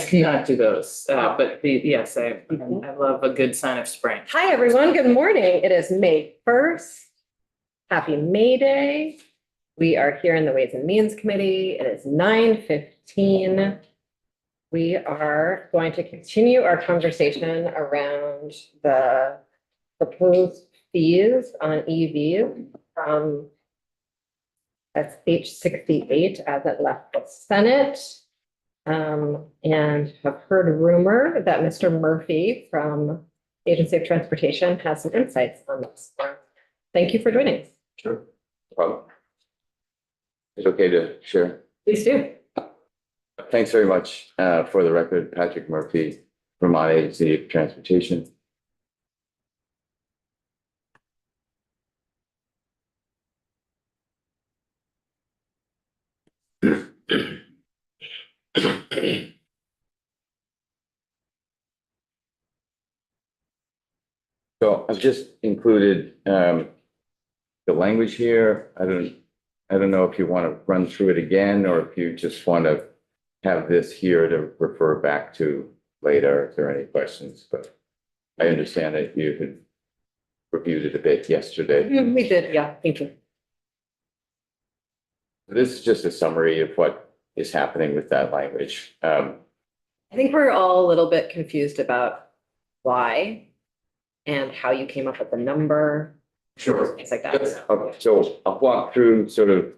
cannot do those, but yes, I love a good sign of spring. Hi, everyone. Good morning. It is May 1st. Happy May Day. We are here in the Ways and Means Committee. It is 9:15. We are going to continue our conversation around the proposed fees on EVs from that's H68 as it left the Senate. And have heard a rumor that Mr. Murphy from Agency of Transportation has some insights on this. Thank you for joining us. Sure. No problem. It's okay to share. Please do. Thanks very much. For the record, Patrick Murphy, Vermont Agency of Transportation. So I've just included the language here. I don't know if you want to run through it again or if you just want to have this here to refer back to later if there are any questions, but I understand that you had reviewed it a bit yesterday. We did, yeah, thank you. This is just a summary of what is happening with that language. I think we're all a little bit confused about why and how you came up with the number. Sure. Things like that. Okay, so I'll walk through sort of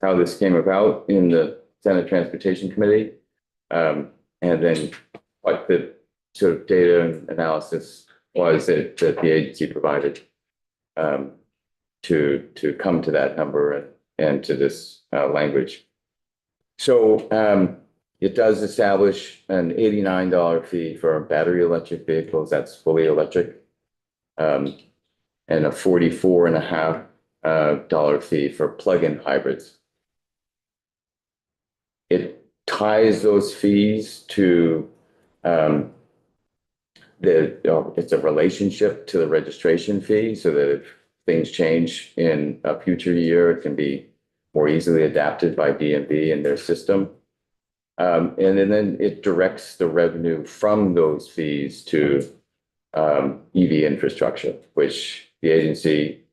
how this came about in the Senate Transportation Committee. And then what the sort of data and analysis was that the agency provided to come to that number and to this language. So it does establish an $89 fee for battery electric vehicles, that's fully electric, and a $44.50 fee for plug-in hybrids. It ties those fees to it's a relationship to the registration fee so that if things change in a future year, it can be more easily adapted by DMV and their system. And then it directs the revenue from those fees to EV infrastructure, which the agency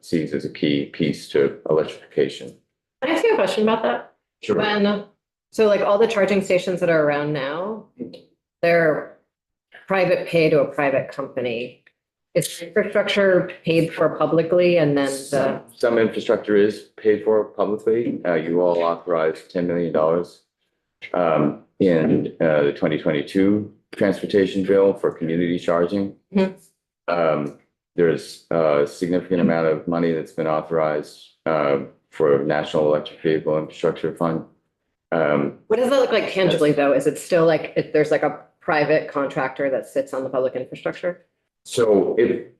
sees as a key piece to electrification. Can I ask you a question about that? Sure. So like all the charging stations that are around now, they're private pay to a private company. Is infrastructure paid for publicly and then Some infrastructure is paid for publicly. You all authorized $10 million in the 2022 transportation bill for community charging. There's a significant amount of money that's been authorized for National Electric Vehicle Infrastructure Fund. what does that look like tangibly though? Is it still like if there's like a private contractor that sits on the public infrastructure? So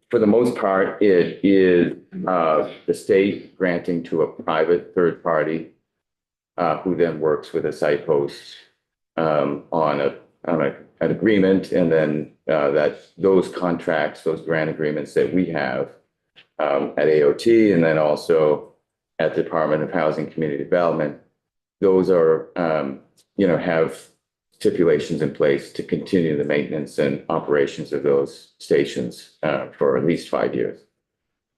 for the most part, it is the state granting to a private third party who then works with a site host on an agreement, and then those contracts, those grant agreements that we have at AOT, and then also at the Department of Housing and Community Development, those are have stipulations in place to continue the maintenance and operations of those stations for at least 5 years.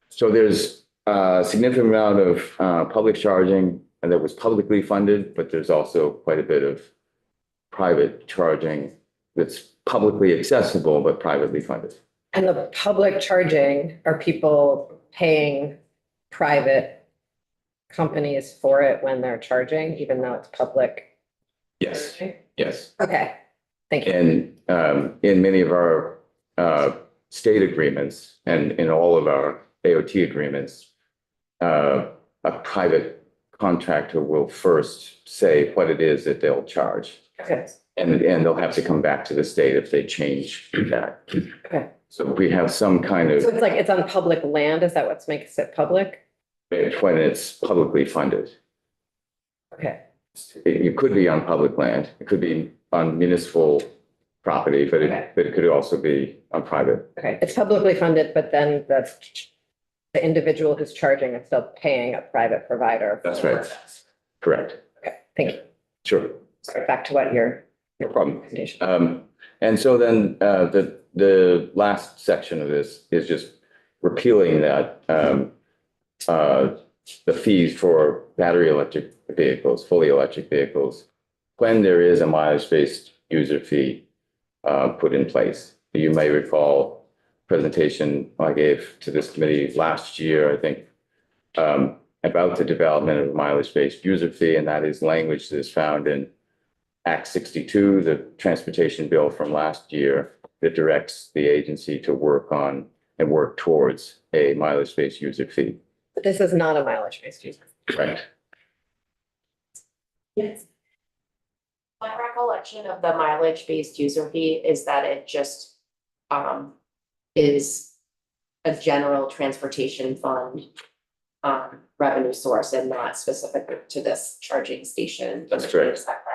So there's a significant amount of public charging and that was publicly funded, but there's also quite a bit of private charging that's publicly accessible, but privately funded. And the public charging, are people paying private companies for it when they're charging, even though it's public? Yes, yes. Okay, thank you. And in many of our state agreements and in all of our AOT agreements, a private contractor will first say what it is that they'll charge. Okay. And they'll have to come back to the state if they change that. Okay. So we have some kind of, So it's like it's on public land. Is that what makes it public? when it's publicly funded. Okay. It could be on public land. It could be on municipal property, but Okay. it could also be on private. Okay. It's publicly funded, but then the individual who's charging is still paying a private provider. That's right. Correct. Okay. Thank you. Sure. Sorry, back to what you're No problem. And so then, the last section of this is just repealing that, the fees for battery electric vehicles, fully electric vehicles, when there is a mileage-based user fee, put in place. You may recall presentation I gave to this committee last year, I think, about the development of a mileage-based user fee, and that is language that is found in Act 62, the transportation bill from last year, that directs the agency to work on and work towards a mileage-based user fee. But this is not a mileage-based user. Right. Yes. My recollection of the mileage-based user fee is that it just is a general transportation fund revenue source and not specific to this charging station. That's correct. Is that correct?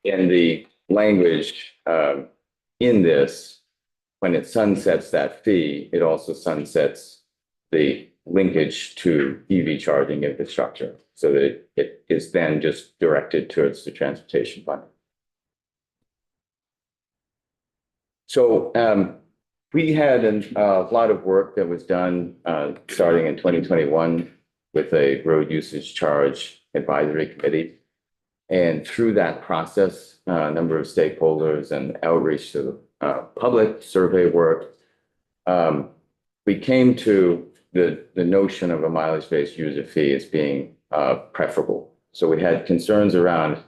In the language, in this, when it sunsets that fee, it also sunsets the linkage to EV charging infrastructure, so that it is then just directed towards the transportation fund. So we had a lot of work that was done starting in 2021 with a road usage charge advisory committee. And through that process, a number of stakeholders and outreach to the public survey work, we came to the notion of a mileage-based user fee as being preferable. So we had concerns around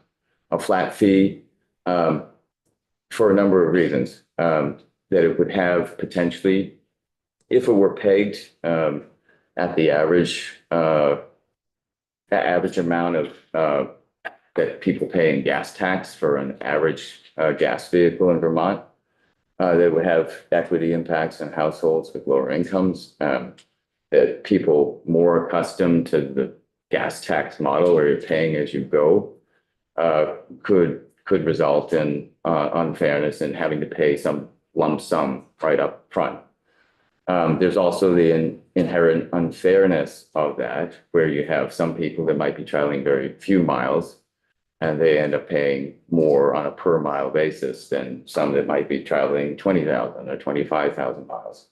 a flat fee for a number of reasons. That it would have potentially, if it were pegged at the average amount of that people pay in gas tax for an average gas vehicle in Vermont, that would have equity impacts on households with lower incomes, that people more accustomed to the gas tax model where you're paying as you go, could result in unfairness and having to pay some lump sum right up front. There's also the inherent unfairness of that, where you have some people that might be traveling very few miles, and they end up paying more on a per mile basis than some that might be traveling 20,000 or 25,000 miles.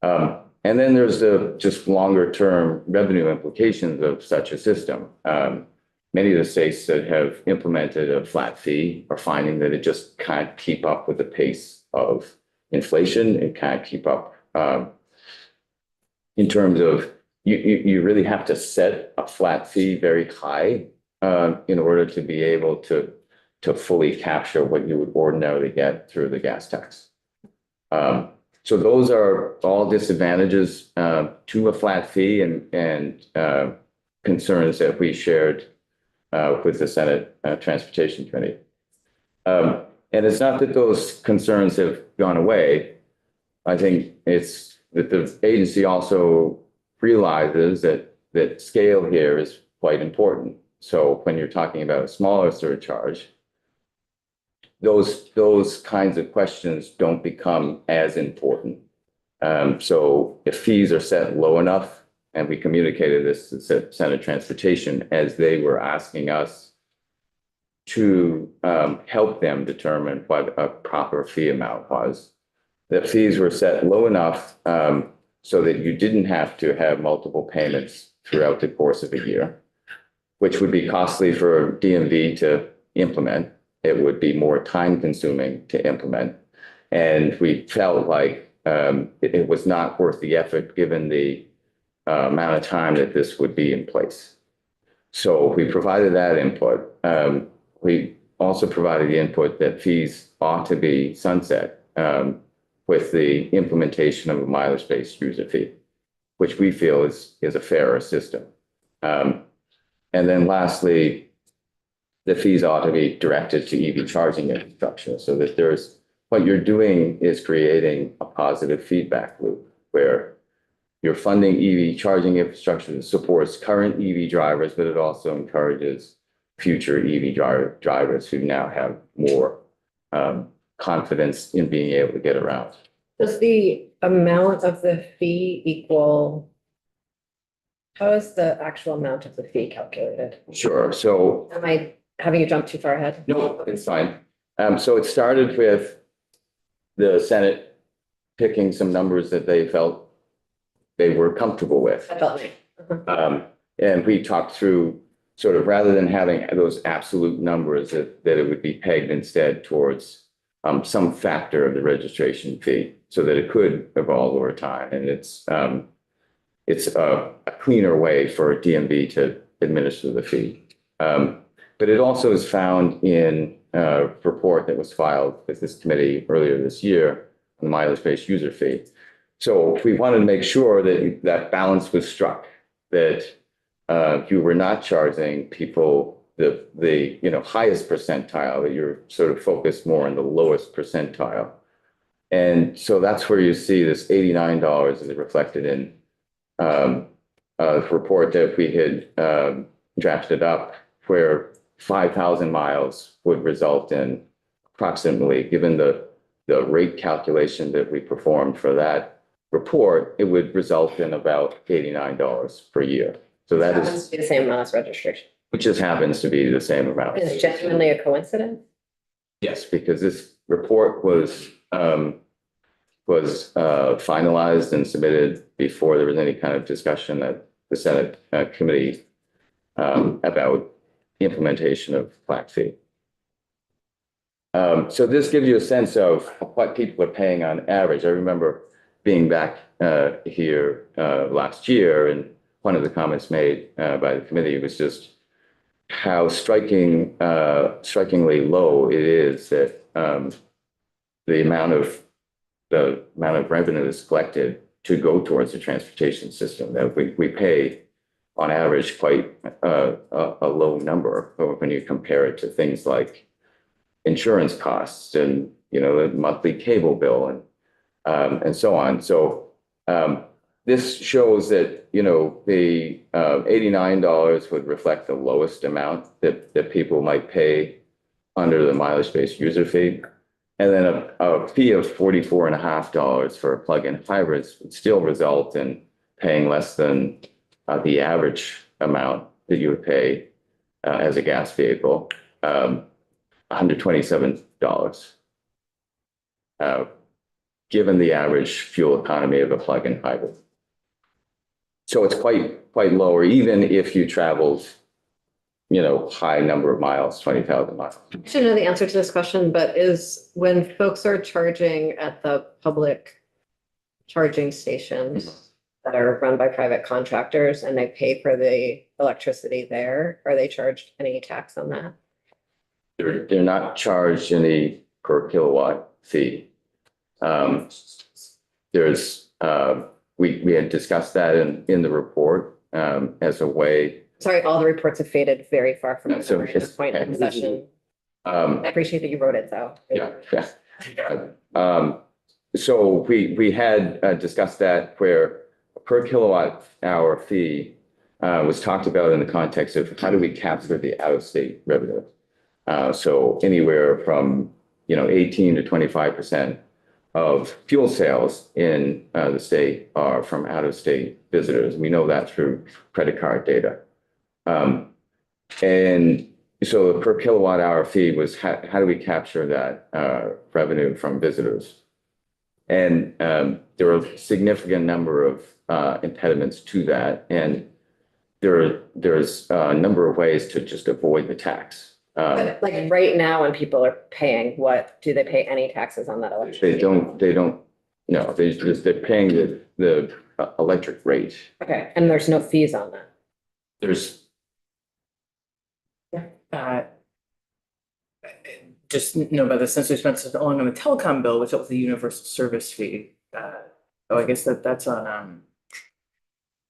And then there's the just longer term revenue implications of such a system. Many of the states that have implemented a flat fee are finding that it just can't keep up with the pace of inflation. It can't keep up in terms of you really have to set a flat fee very high in order to be able to fully capture what you would ordinarily get through the gas tax. So those are all disadvantages to a flat fee and concerns that we shared with the Senate Transportation Committee. And it's not that those concerns have gone away. I think it's that the agency also realizes that scale here is quite important. So when you're talking about a smaller surcharge, those kinds of questions don't become as important. So if fees are set low enough, and we communicated this to Senate Transportation as they were asking us to help them determine what a proper fee amount was, the fees were set low enough so that you didn't have to have multiple payments throughout the course of a year, which would be costly for DMV to implement. It would be more time consuming to implement. And we felt like it was not worth the effort given the amount of time that this would be in place. So we provided that input. We also provided the input that fees ought to be sunset with the implementation of a mileage-based user fee, which we feel is a fairer system. And then lastly, the fees ought to be directed to EV charging infrastructure, so that what you're doing is creating a positive feedback loop where you're funding EV charging infrastructure that supports current EV drivers, but it also encourages future EV drivers who now have more confidence in being able to get around. Does the amount of the fee equal? How is the actual amount of the fee calculated? Sure. So Am I having you jump too far ahead? No, it's fine. So it started with the Senate picking some numbers that they felt they were comfortable with. That felt me. And we talked through sort of rather than having those absolute numbers that it would be pegged instead towards some factor of the registration fee so that it could evolve over time. And it's a cleaner way for DMV to administer the fee. But it also is found in a report that was filed with this committee earlier this year on the mileage-based user fee. So we wanted to make sure that that balance was struck, that you were not charging people the highest percentile, that you're sort of focused more on the lowest percentile. And so that's where you see this $89 is reflected in a report that we had drafted up, where 5,000 miles would result in approximately, given the rate calculation that we performed for that report, it would result in about $89 per year. So that Happens is, to be the same amount as registration. which just happens to be the same amount. It's genuinely a coincidence. Yes, because this report was finalized and submitted before there was any kind of discussion at the Senate committee about the implementation of flat fee. So this gives you a sense of what people are paying on average. I remember being back here last year, and one of the comments made by the committee was just how strikingly low it is that the amount of revenue that's collected to go towards the transportation system, that we pay on average quite a low number when you compare it to things like insurance costs and the monthly cable bill and so on. So this shows that the $89 would reflect the lowest amount that people might pay under the mileage-based user fee. And then a fee of $44.50 for plug-in hybrids would still result in paying less than the average amount that you would pay as a gas vehicle, $127, given the average fuel economy of a plug-in hybrid. So it's quite lower, even if you traveled high number of miles, 20,000 miles. I should know the answer to this question, but is when folks are charging at the public charging stations that are run by private contractors and they pay for the electricity there, are they charged any tax on that? They're not charged any per kilowatt fee. We had discussed that in the report as a way. Sorry, all the reports have faded very far from No, so at this point in the session. I appreciate that you wrote it though. Yeah. So we had discussed that, where a per kilowatt hour fee was talked about in the context of how do we capture the out-of-state revenue. So anywhere from 18 to 25% of fuel sales in the state are from out-of-state visitors. We know that through credit card data. And so the per kilowatt hour fee was how do we capture that revenue from visitors? And there are a significant number of impediments to that. And there's a number of ways to just avoid the tax. But like right now, when people are paying, what do they pay any taxes on that electricity? They don't, no, they're paying the electric rate. Okay, and there's no fees on that. There's, Just know by the sensory expenses along on the telecom bill, which was the universal service fee. I guess that's on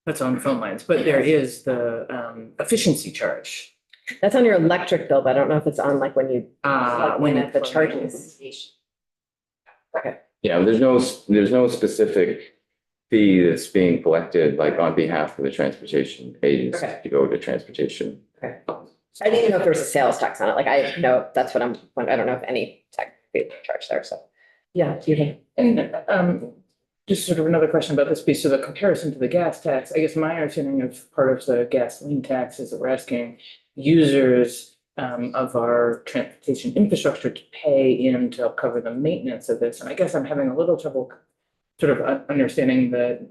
phone lines, but there is the efficiency charge. That's on your electric bill, but I don't know if it's on like when you When at the you- charges. Okay, yeah, there's no specific fee that's being collected like on behalf of the transportation agency Okay. to go to transportation. okay. I didn't even know if there was a sales tax on it. Like I know that's what I don't know if any tax fee is charged there. So yeah, you can. And just sort of another question about this piece, so the comparison to the gas tax, I guess my understanding of part of the gasoline tax is that we're asking users of our transportation infrastructure to pay in to help cover the maintenance of this. And I guess I'm having a little trouble sort of understanding the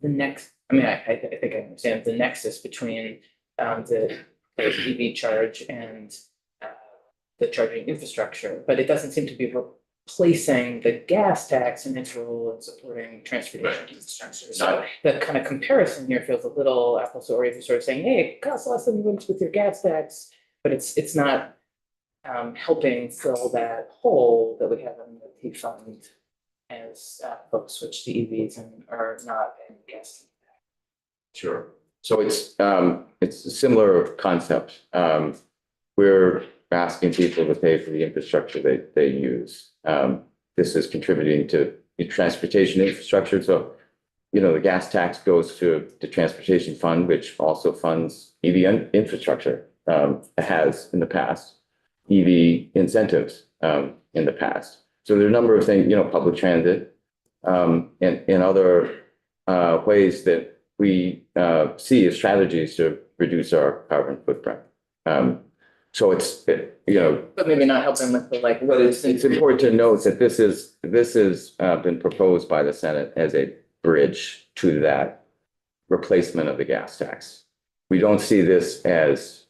next, I mean, I think I understand the nexus between the EV charge and the charging infrastructure, but it doesn't seem to be replacing the gas tax and its role in supporting transportation infrastructure. So the kind of comparison here feels a little apples to oranges, sort of saying, hey, it costs less than you would with your gas tax, but it's not helping fill that hole that we have in the T fund as folks switch to EVs and are not paying gas. Sure. So it's a similar concept. We're asking people to pay for the infrastructure they use. This is contributing to the transportation infrastructure. So, you know, the gas tax goes to the transportation fund, which also funds EV infrastructure. Has in the past, EV incentives in the past. So there are a number of things, you know, public transit and other ways that we see as strategies to reduce our carbon footprint. So you know, But maybe not helping with the like. but it's important to note that this has been proposed by the Senate as a bridge to that replacement of the gas tax. We don't see this as,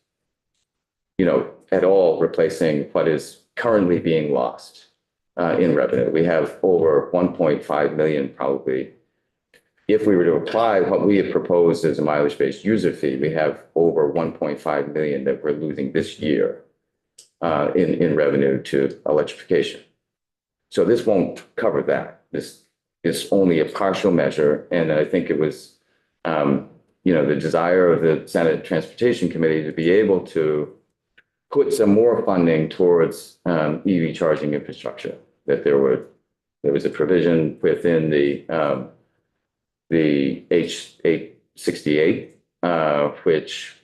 you know, at all replacing what is currently being lost in revenue. We have over 1.5 million probably. If we were to apply what we have proposed as a mileage-based user fee, we have over 1.5 million that we're losing this year in revenue to electrification. So this won't cover that. This is only a partial measure. And I think it was, you know, the desire of the Senate Transportation Committee to be able to put some more funding towards EV charging infrastructure, that there was a provision within the H.868, which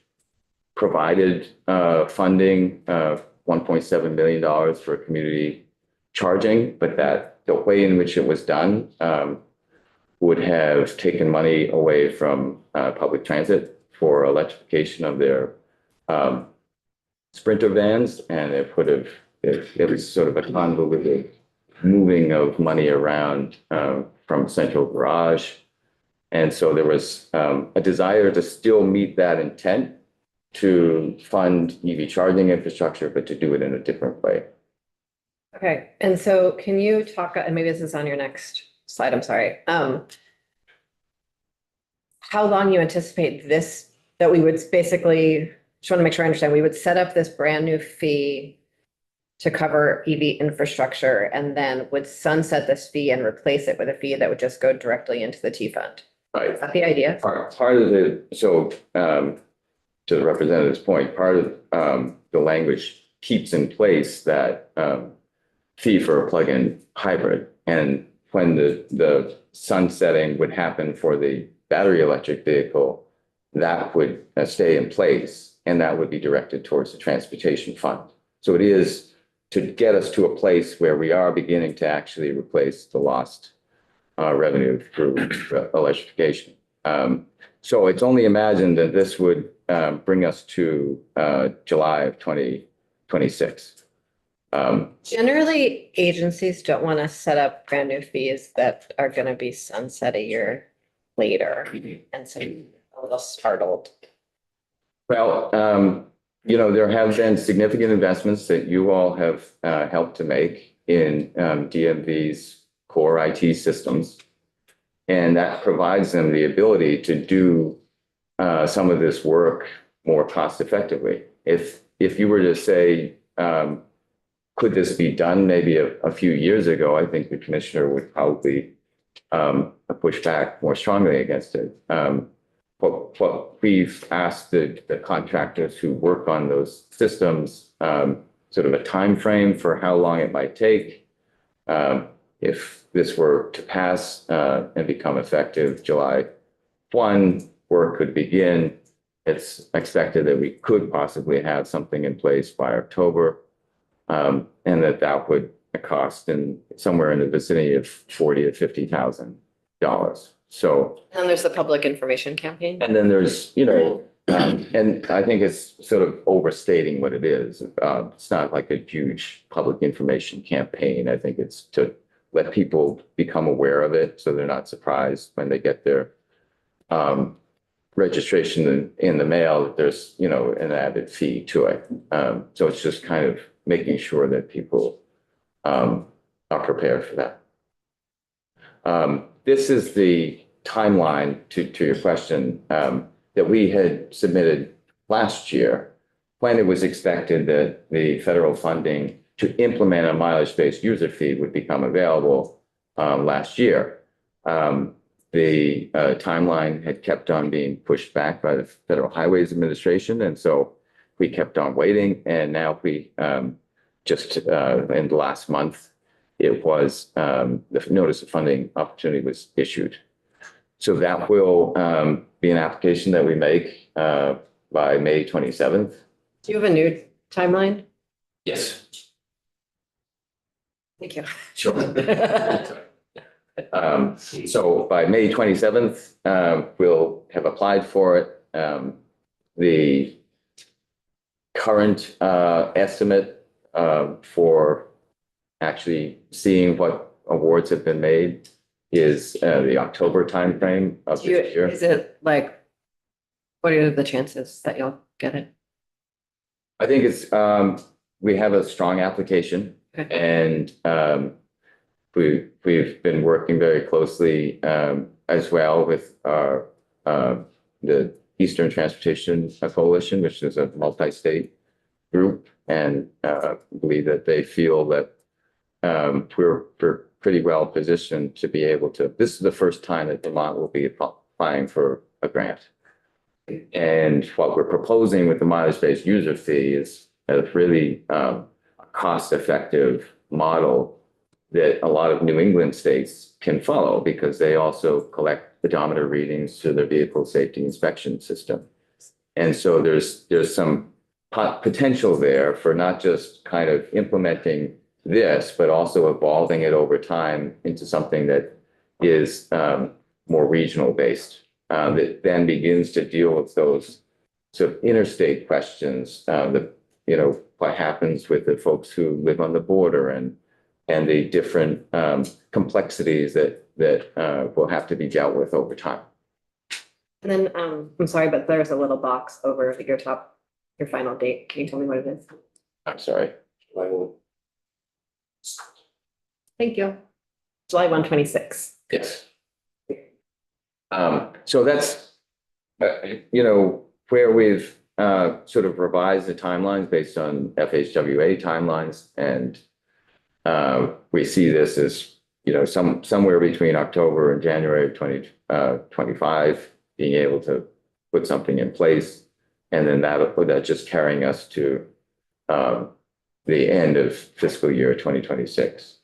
provided funding, $1.7 million for community charging, but that the way in which it was done would have taken money away from public transit for electrification of their Sprinter vans, and it was sort of a convoluted moving of money around from central garage. And so there was a desire to still meet that intent to fund EV charging infrastructure, but to do it in a different way. Okay, and so can you talk, and maybe this is on your next slide, I'm sorry. How long you anticipate this, that we would basically, just want to make sure I understand, we would set up this brand new fee to cover EV infrastructure and then would sunset this fee and replace it with a fee that would just go directly into the T fund. Right. Is that the idea? Part of to the representative's point, part of the language keeps in place that fee for a plug-in hybrid. And when the sunsetting would happen for the battery electric vehicle, that would stay in place, and that would be directed towards the transportation fund. So it is to get us to a place where we are beginning to actually replace the lost revenue through electrification. So it's only imagined that this would bring us to July of 2026. Generally, agencies don't want to set up brand new fees that are going to be sunset a year later. And so I'm a little startled. Well, you know, there have been significant investments that you all have helped to make in DMV's core IT systems. And that provides them the ability to do some of this work more cost effectively. If you were to say, could this be done maybe a few years ago, I think the commissioner would probably push back more strongly against it. What we've asked the contractors who work on those systems, sort of a time frame for how long it might take. If this were to pass and become effective July 1, work could begin. It's expected that we could possibly have something in place by October, and that would cost somewhere in the vicinity of $40,000 to $50,000. So, And there's the public information campaign. and then there's, you know, And I think it's sort of overstating what it is. It's not like a huge public information campaign. I think it's to let people become aware of it so they're not surprised when they get their registration in the mail, that there's, you know, an added fee to it. So it's just kind of making sure that people are prepared for that. This is the timeline to your question that we had submitted last year when it was expected that the federal funding to implement a mileage-based user fee would become available last year. The timeline had kept on being pushed back by the Federal Highways Administration, and so we kept on waiting. And now we just in the last month, it was the notice of funding opportunity was issued. So that will be an application that we make by May 27th. Do you have a new timeline? Yes. Thank you. Sure. So by May 27th, we'll have applied for it. The current estimate for actually seeing what awards have been made is the October timeframe of Do you, this year. is it like, what are the chances that you'll get it? I think it's, we have a strong application Okay. and we've been working very closely as well with our the Eastern Transportation Coalition, which is a multi-state group, and believe that they feel that we're pretty well positioned to be able to. This is the first time that Vermont will be applying for a grant. And what we're proposing with the mileage-based user fee is a really cost-effective model that a lot of New England states can follow because they also collect pedometer readings to their vehicle safety inspection system. And so there's some potential there for not just kind of implementing this, but also evolving it over time into something that is more regional based, that then begins to deal with those sort of interstate questions, you know, what happens with the folks who live on the border and the different complexities that will have to be dealt with over time. And then, I'm sorry, but there's a little box over your top, your final date. Can you tell me what it is? I'm sorry. Thank you. July 126. Yes. So that's, you know, where we've sort of revised the timelines based on FHWA timelines. And we see this as, you know, somewhere between October and January of 2025, being able to put something in place. And then that just carrying us to the end of fiscal year 2026.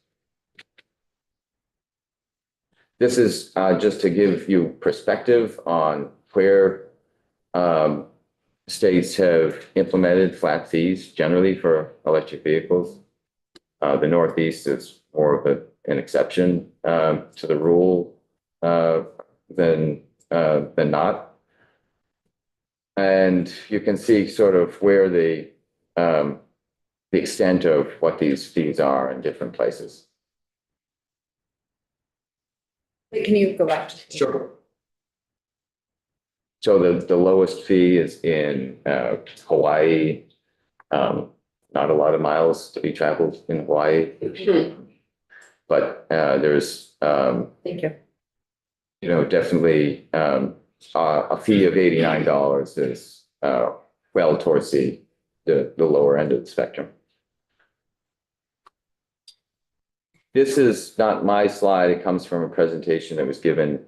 This is just to give you perspective on where states have implemented flat fees generally for electric vehicles. The Northeast is more of an exception to the rule than not. And you can see sort of where the extent of what these fees are in different places. Wait, can you go back? Sure. So the lowest fee is in Hawaii. Not a lot of miles to be traveled in Hawaii. But there's, Thank you. you know, definitely a fee of $89 is well towards the lower end of the spectrum. This is not my slide. It comes from a presentation that was given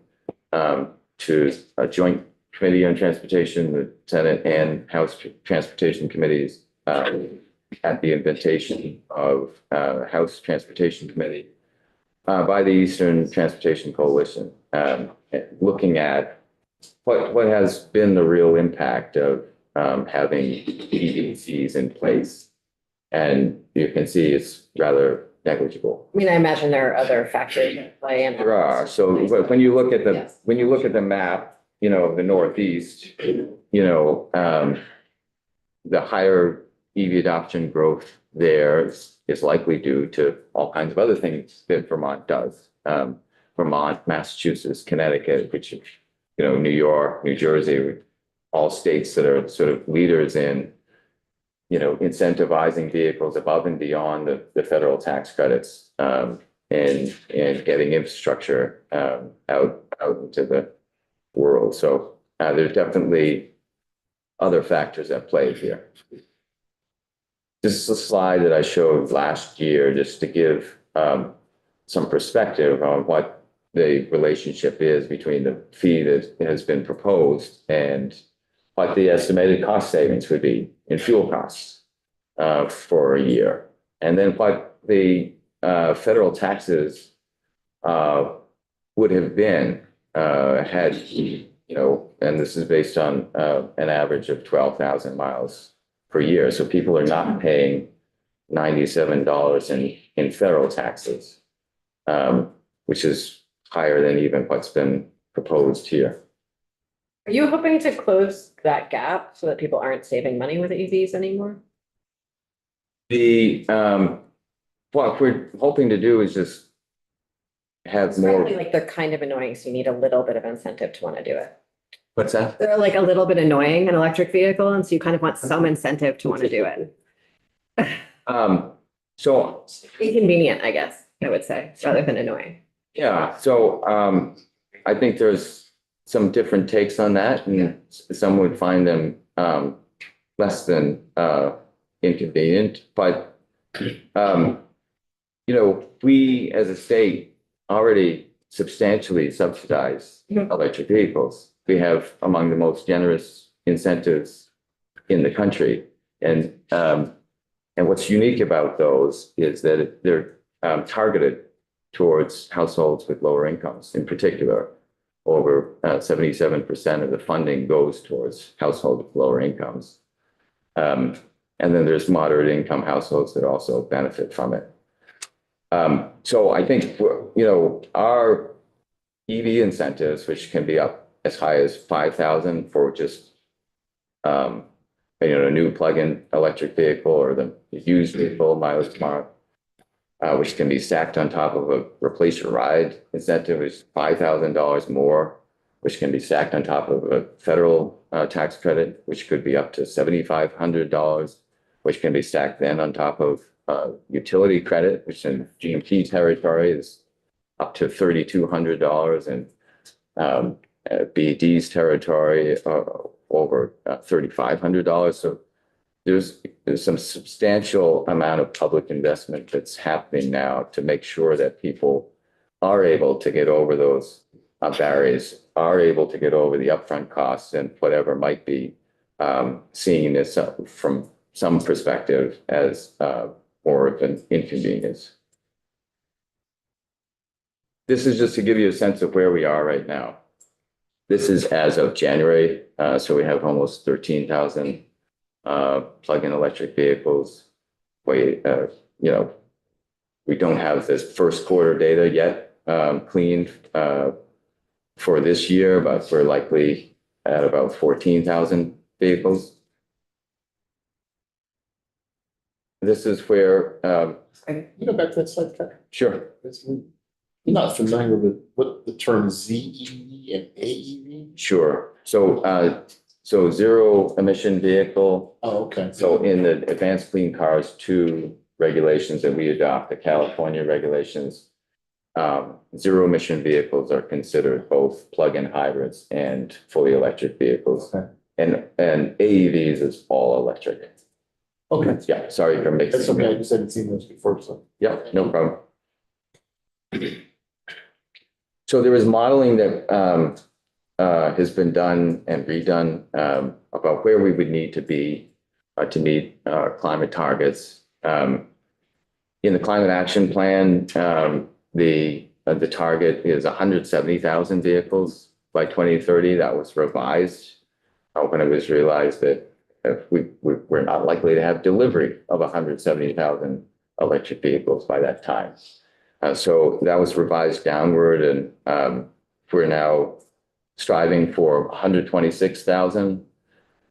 to a joint committee on transportation, the Senate and House Transportation Committees at the invitation of House Transportation Committee by the Eastern Transportation Coalition, looking at what has been the real impact of having EVCs in place. And you can see it's rather negligible. I mean, I imagine there are other factors at play and. There are. So when you look at Yes. when you look at the map, you know, of the Northeast, you know, the higher EV adoption growth there is likely due to all kinds of other things that Vermont does. Vermont, Massachusetts, Connecticut, which, you know, New York, New Jersey, all states that are sort of leaders in, you know, incentivizing vehicles above and beyond the federal tax credits, and getting infrastructure, out into the world. So, there's definitely other factors at play here. This is a slide that I showed last year just to give some perspective on what the relationship is between the fee that has been proposed and what the estimated cost savings would be in fuel costs for a year. And then what the federal taxes would have been had, you know, and this is based on an average of 12,000 miles per year. So people are not paying $97 in federal taxes, which is higher than even what's been proposed here. Are you hoping to close that gap so that people aren't saving money with EVs anymore? What we're hoping to do is just have more. Frankly, like they're kind of annoying, so you need a little bit of incentive to want to do it. What's that? They're like a little bit annoying, an electric vehicle, and so you kind of want some incentive to want to do it. So, Inconvenient, I guess, I would say, rather than annoying. yeah, so I think there's some different takes on that, and some would find them less than inconvenient, but you know, we as a state already substantially subsidize electric vehicles. We have among the most generous incentives in the country, and what's unique about those is that they're targeted towards households with lower incomes. In particular, over 77% of the funding goes towards households with lower incomes. And then there's moderate income households that also benefit from it. So I think, you know, our EV incentives, which can be up as high as 5,000 for just, you know, a new plug-in electric vehicle or the used vehicle mileage tomorrow, which can be stacked on top of a replace your ride incentive, which is $5,000 more, which can be stacked on top of a federal tax credit, which could be up to $7,500, which can be stacked then on top of utility credit, which in GMP territory is up to $3,200, and BED's territory over $3,500. So there's some substantial amount of public investment that's happening now to make sure that people are able to get over those barriers, are able to get over the upfront costs and whatever might be seeing this from some perspective as more of an inconvenience. This is just to give you a sense of where we are right now. This is as of January, so we have almost 13,000 plug-in electric vehicles. You know, we don't have this first quarter data yet cleaned for this year, but we're likely at about 14,000 vehicles. This is where, You go back to that slide, Chuck. sure. I'm not familiar with what the term ZEV and AEV. Sure. So zero emission vehicle. Oh, okay. So in the Advanced Clean Cars 2 regulations that we adopt, the California regulations, zero emission vehicles are considered both plug-in hybrids and fully electric vehicles. Okay. And AEVs is all electric. Okay. Yeah, sorry for mixing. That's okay. I just hadn't seen those before, so. Yeah, no problem. So there is modeling that has been done and redone about where we would need to be to meet climate targets. In the Climate Action Plan, the target is 170,000 vehicles by 2030. That was revised when it was realized that we're not likely to have delivery of 170,000 electric vehicles by that time. So that was revised downward, and we're now striving for 126,000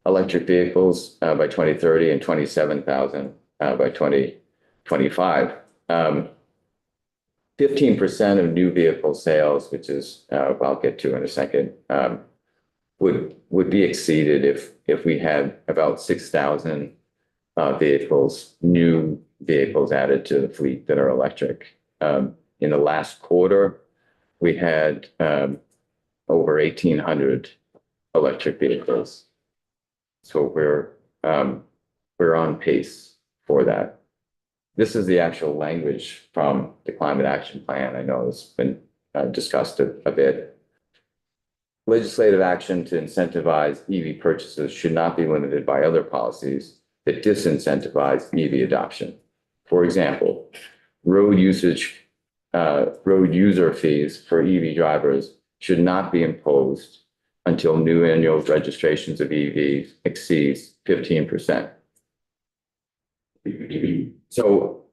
electric vehicles by 2030 and 27,000 by 2025. 15% of new vehicle sales, which is I'll get to in a second, would be exceeded if we had about 6,000 vehicles, new vehicles added to the fleet that are electric. In the last quarter, we had over 1,800 electric vehicles. So we're on pace for that. This is the actual language from the Climate Action Plan. I know it's been discussed a bit. Legislative action to incentivize EV purchases should not be limited by other policies that disincentivize EV adoption. For example, road user fees for EV drivers should not be imposed until new annual registrations of EVs exceeds 15%. So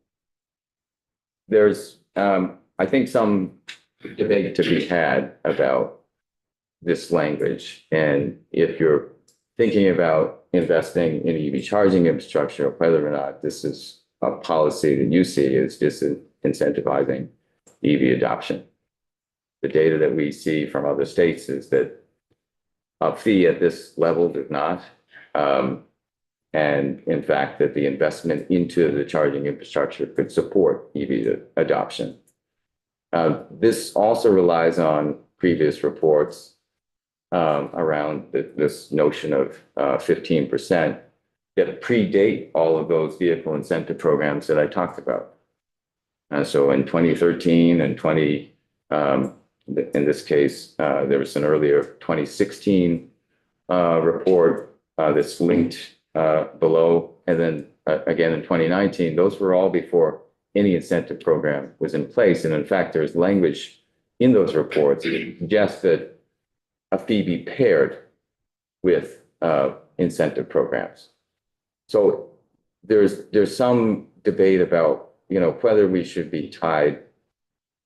there's, I think, some debate to be had about this language. And if you're thinking about investing in EV charging infrastructure, whether or not this is a policy that you see is disincentivizing EV adoption. The data that we see from other states is that a fee at this level does not. And in fact, that the investment into the charging infrastructure could support EV adoption. This also relies on previous reports around this notion of 15% that predate all of those vehicle incentive programs that I talked about. So in 2013 and in this case, there was an earlier 2016 report that's linked below. And then again, in 2019, those were all before any incentive program was in place. And in fact, there's language in those reports that suggests that a fee be paired with incentive programs. So there's some debate about, whether we should be tied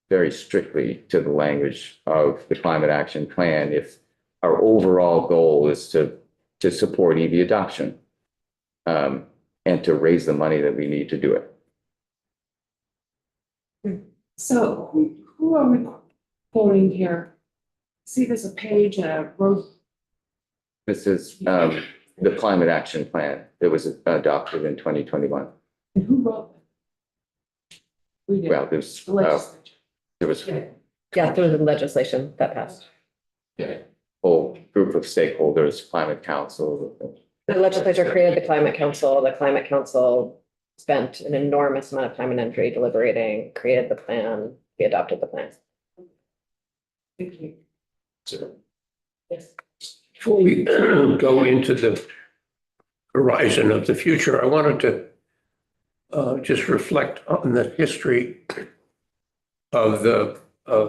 very strictly to the language of the Climate Action Plan if our overall goal is to support EV adoption and to raise the money that we need to do it. So who are we quoting here? See, there's a page, road. This is the Climate Action Plan that was adopted in 2021. And who wrote that? We did. Well, there's, The legislature. there was Yeah. Yeah, there was legislation that passed. a whole group of stakeholders, Climate Council. The legislature created the Climate Council. The Climate Council spent an enormous amount of time and energy deliberating, created the plan, we adopted the plan. Thank you. Yes. Before we go into the horizon of the future, I wanted to just reflect on the history of the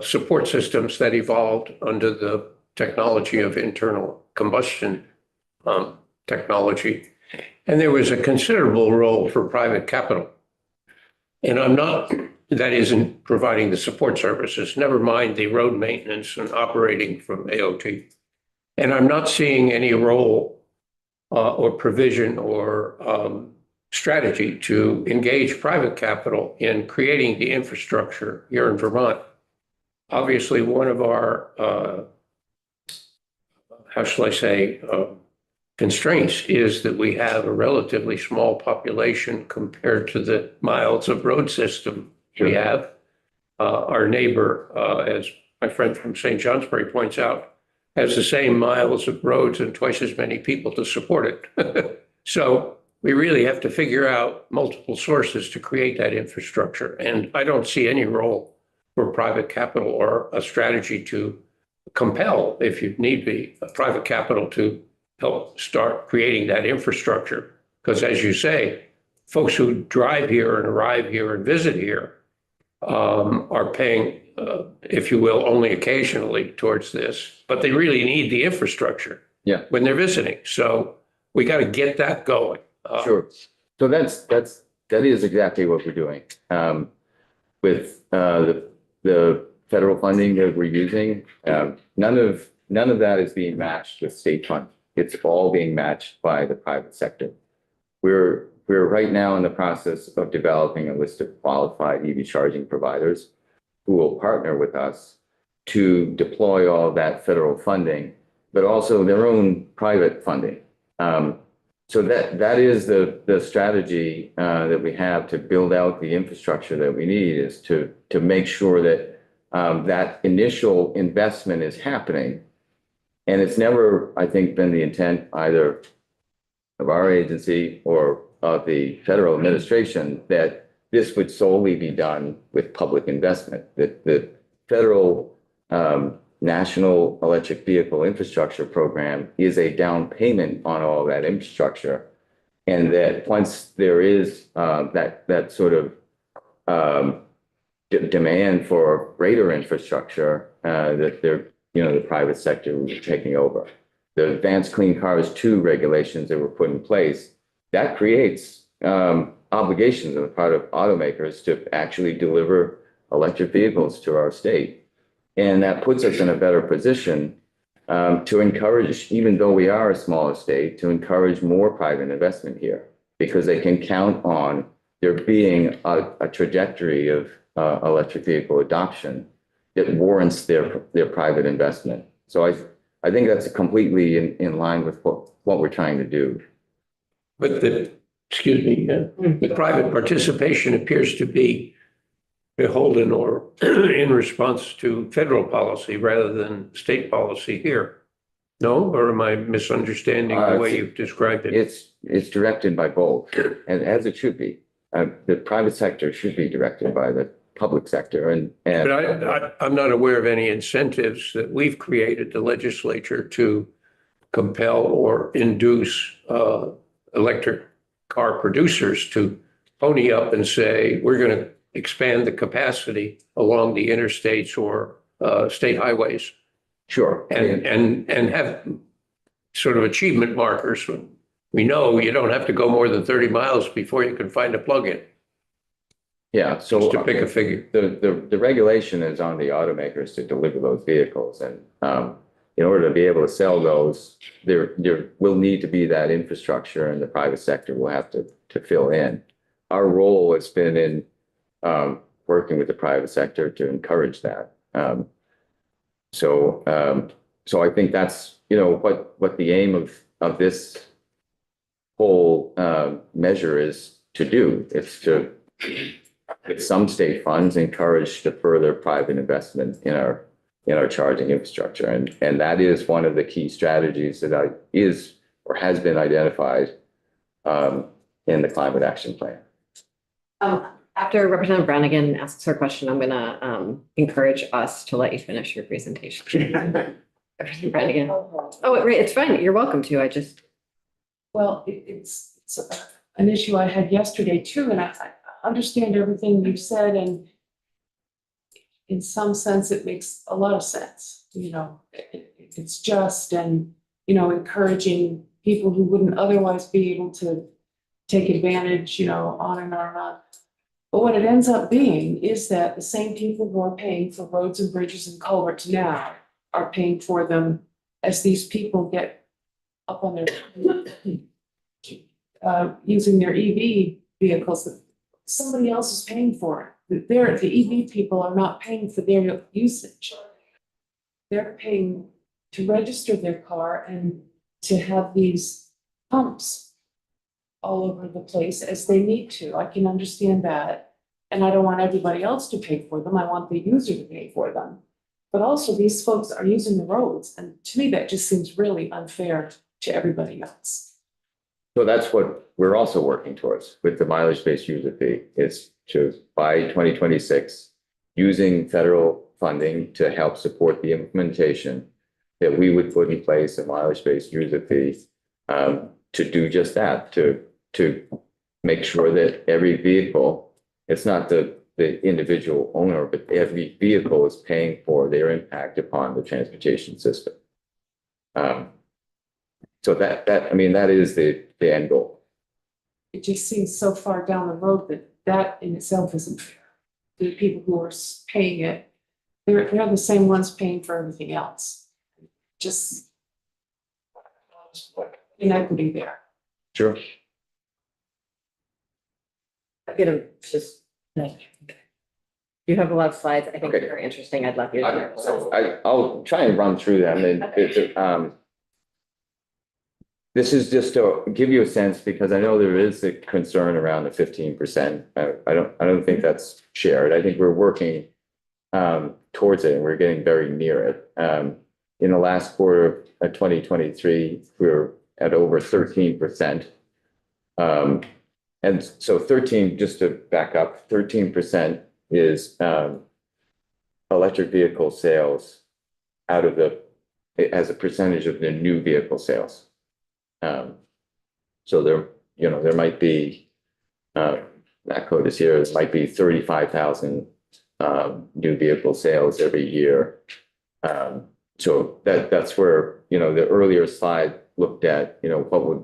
support systems that evolved under the technology of internal combustion technology. And there was a considerable role for private capital. And that isn't providing the support services, never mind the road maintenance and operating from AOT. And I'm not seeing any role or provision or strategy to engage private capital in creating the infrastructure here in Vermont. Obviously, one of our, how shall I say, constraints is that we have a relatively small population compared to the miles of road system we have. Our neighbor, as my friend from St. Johnsbury points out, has the same miles of roads and twice as many people to support it. So we really have to figure out multiple sources to create that infrastructure. And I don't see any role for private capital or a strategy to compel, if you need be, a private capital to help start creating that infrastructure. Because as you say, folks who drive here and arrive here and visit here are paying, if you will, only occasionally towards this, but they really need the infrastructure when they're visiting. So we got to get that going. Sure. So that is exactly what we're doing. With the federal funding that we're using, none of that is being matched with state it's all being matched by the private sector. We're right now in the process of developing a list of qualified EV charging providers who will partner with us to deploy all that federal funding, but also their own private funding. So that is the strategy that we have to build out the infrastructure that we need, is to make sure that that initial investment is happening. And it's never, I think, been the intent either of our agency or of the federal administration that this would solely be done with public investment. That the federal National Electric Vehicle Infrastructure Program is a down payment on all that infrastructure. And that once there is that sort of demand for greater infrastructure, that the private sector will be taking over. The Advanced Clean Cars 2 regulations that were put in place, that creates obligations on the part of automakers to actually deliver electric vehicles to our state. And that puts us in a better position to encourage, even though we are a smaller state, to encourage more private investment here, because they can count on there being a trajectory of electric vehicle adoption that warrants their private investment. So I think that's completely in line with what we're trying to do. But the private participation appears to be beholden or in response to federal policy rather than state policy here. No, or am I misunderstanding the way you've described it? It's directed by both, and as it should be. The private sector should be directed by the public sector, But I'm not aware of any incentives that we've created, the legislature, to compel or induce electric car producers to pony up and say, we're going to expand the capacity along the interstates or state highways. Sure. And have sort of achievement markers. We know you don't have to go more than 30 miles before you can find a plug-in. Yeah, so Just to pick a figure. the regulation is on the automakers to deliver those vehicles, and in order to be able to sell those, there will need to be that infrastructure, and the private sector will have to fill in. Our role has been in working with the private sector to encourage that. So I think that's what the aim of this whole measure is to do. It's to, with some state funds, encourage the further private investment in our charging infrastructure, and that is one of the key strategies that is or has been identified in the climate action plan. After Representative Brannigan asks her question, I'm gonna encourage us to let you finish your presentation. Representative Brannigan. Oh, it's fine. You're welcome to. Well, it's an issue I had yesterday too, and I understand everything you've said, and in some sense, it makes a lot of sense. It's just, and, encouraging people who wouldn't otherwise be able to take advantage, on and on and on. But what it ends up being is that the same people who are paying for roads and bridges and culverts now are paying for them as these people get up on their using their EV vehicles that somebody else is paying for it. The EV people are not paying for their usage. They're paying to register their car and to have these pumps all over the place as they need to. I can understand that. And I don't want everybody else to pay for them. I want the user to pay for them. But also these folks are using the roads. And to me, that just seems really unfair to everybody else. So that's what we're also working towards with the mileage-based user fee, is to, by 2026, using federal funding to help support the implementation, that we would put in place a mileage-based user fee to do just that, to make sure that every vehicle, it's not the individual owner, but every vehicle is paying for their impact upon the transportation system. So that is the end goal. It just seems so far down the road that in itself isn't fair. The people who are paying it, they're the same ones paying for everything else. Just inequity there. Sure. I'm gonna just. You have a lot of slides. I think Okay. they're interesting. I'd love you to. So I'll try and run through them and this is just to give you a sense, because I know there is a concern around the 15%. I don't think that's shared. I think we're working towards it and we're getting very near it. In the last quarter of 2023, we were at over 13%. And so 13, just to back up, 13% is electric vehicle sales out of as a percentage of the new vehicle sales. So there might be, that code is here, it might be 35,000 new vehicle sales every year. So that's where, the earlier slide looked at, what would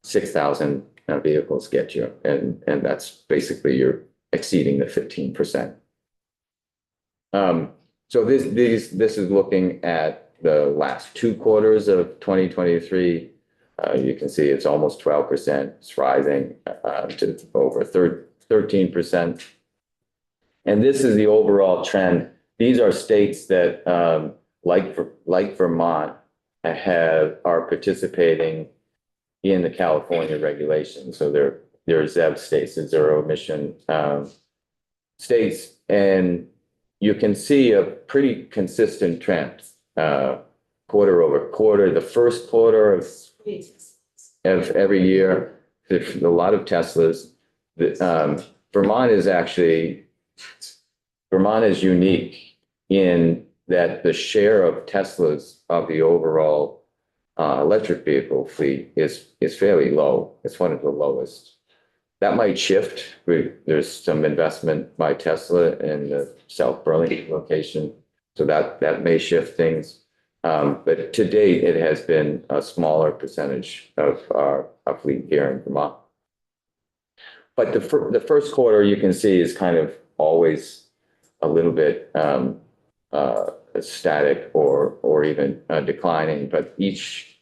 6,000 vehicles get you? And that's basically you're exceeding the 15%. So this is looking at the last 2 quarters of 2023. You can see it's almost 12%. It's rising to over 13%. And this is the overall trend. These are states that, like Vermont, are participating in the California regulation. So they're ZEV states, the zero emission states, and you can see a pretty consistent trend, quarter over quarter. The first quarter of every year, there's a lot of Teslas. Vermont is unique in that the share of Teslas of the overall electric vehicle fleet is fairly low. It's one of the lowest. That might shift. There's some investment by Tesla in the South Burlington location, so that may shift things. But to date, it has been a smaller percentage of our fleet here in Vermont. But the first quarter, you can see, is kind of always a little bit static or even declining. But each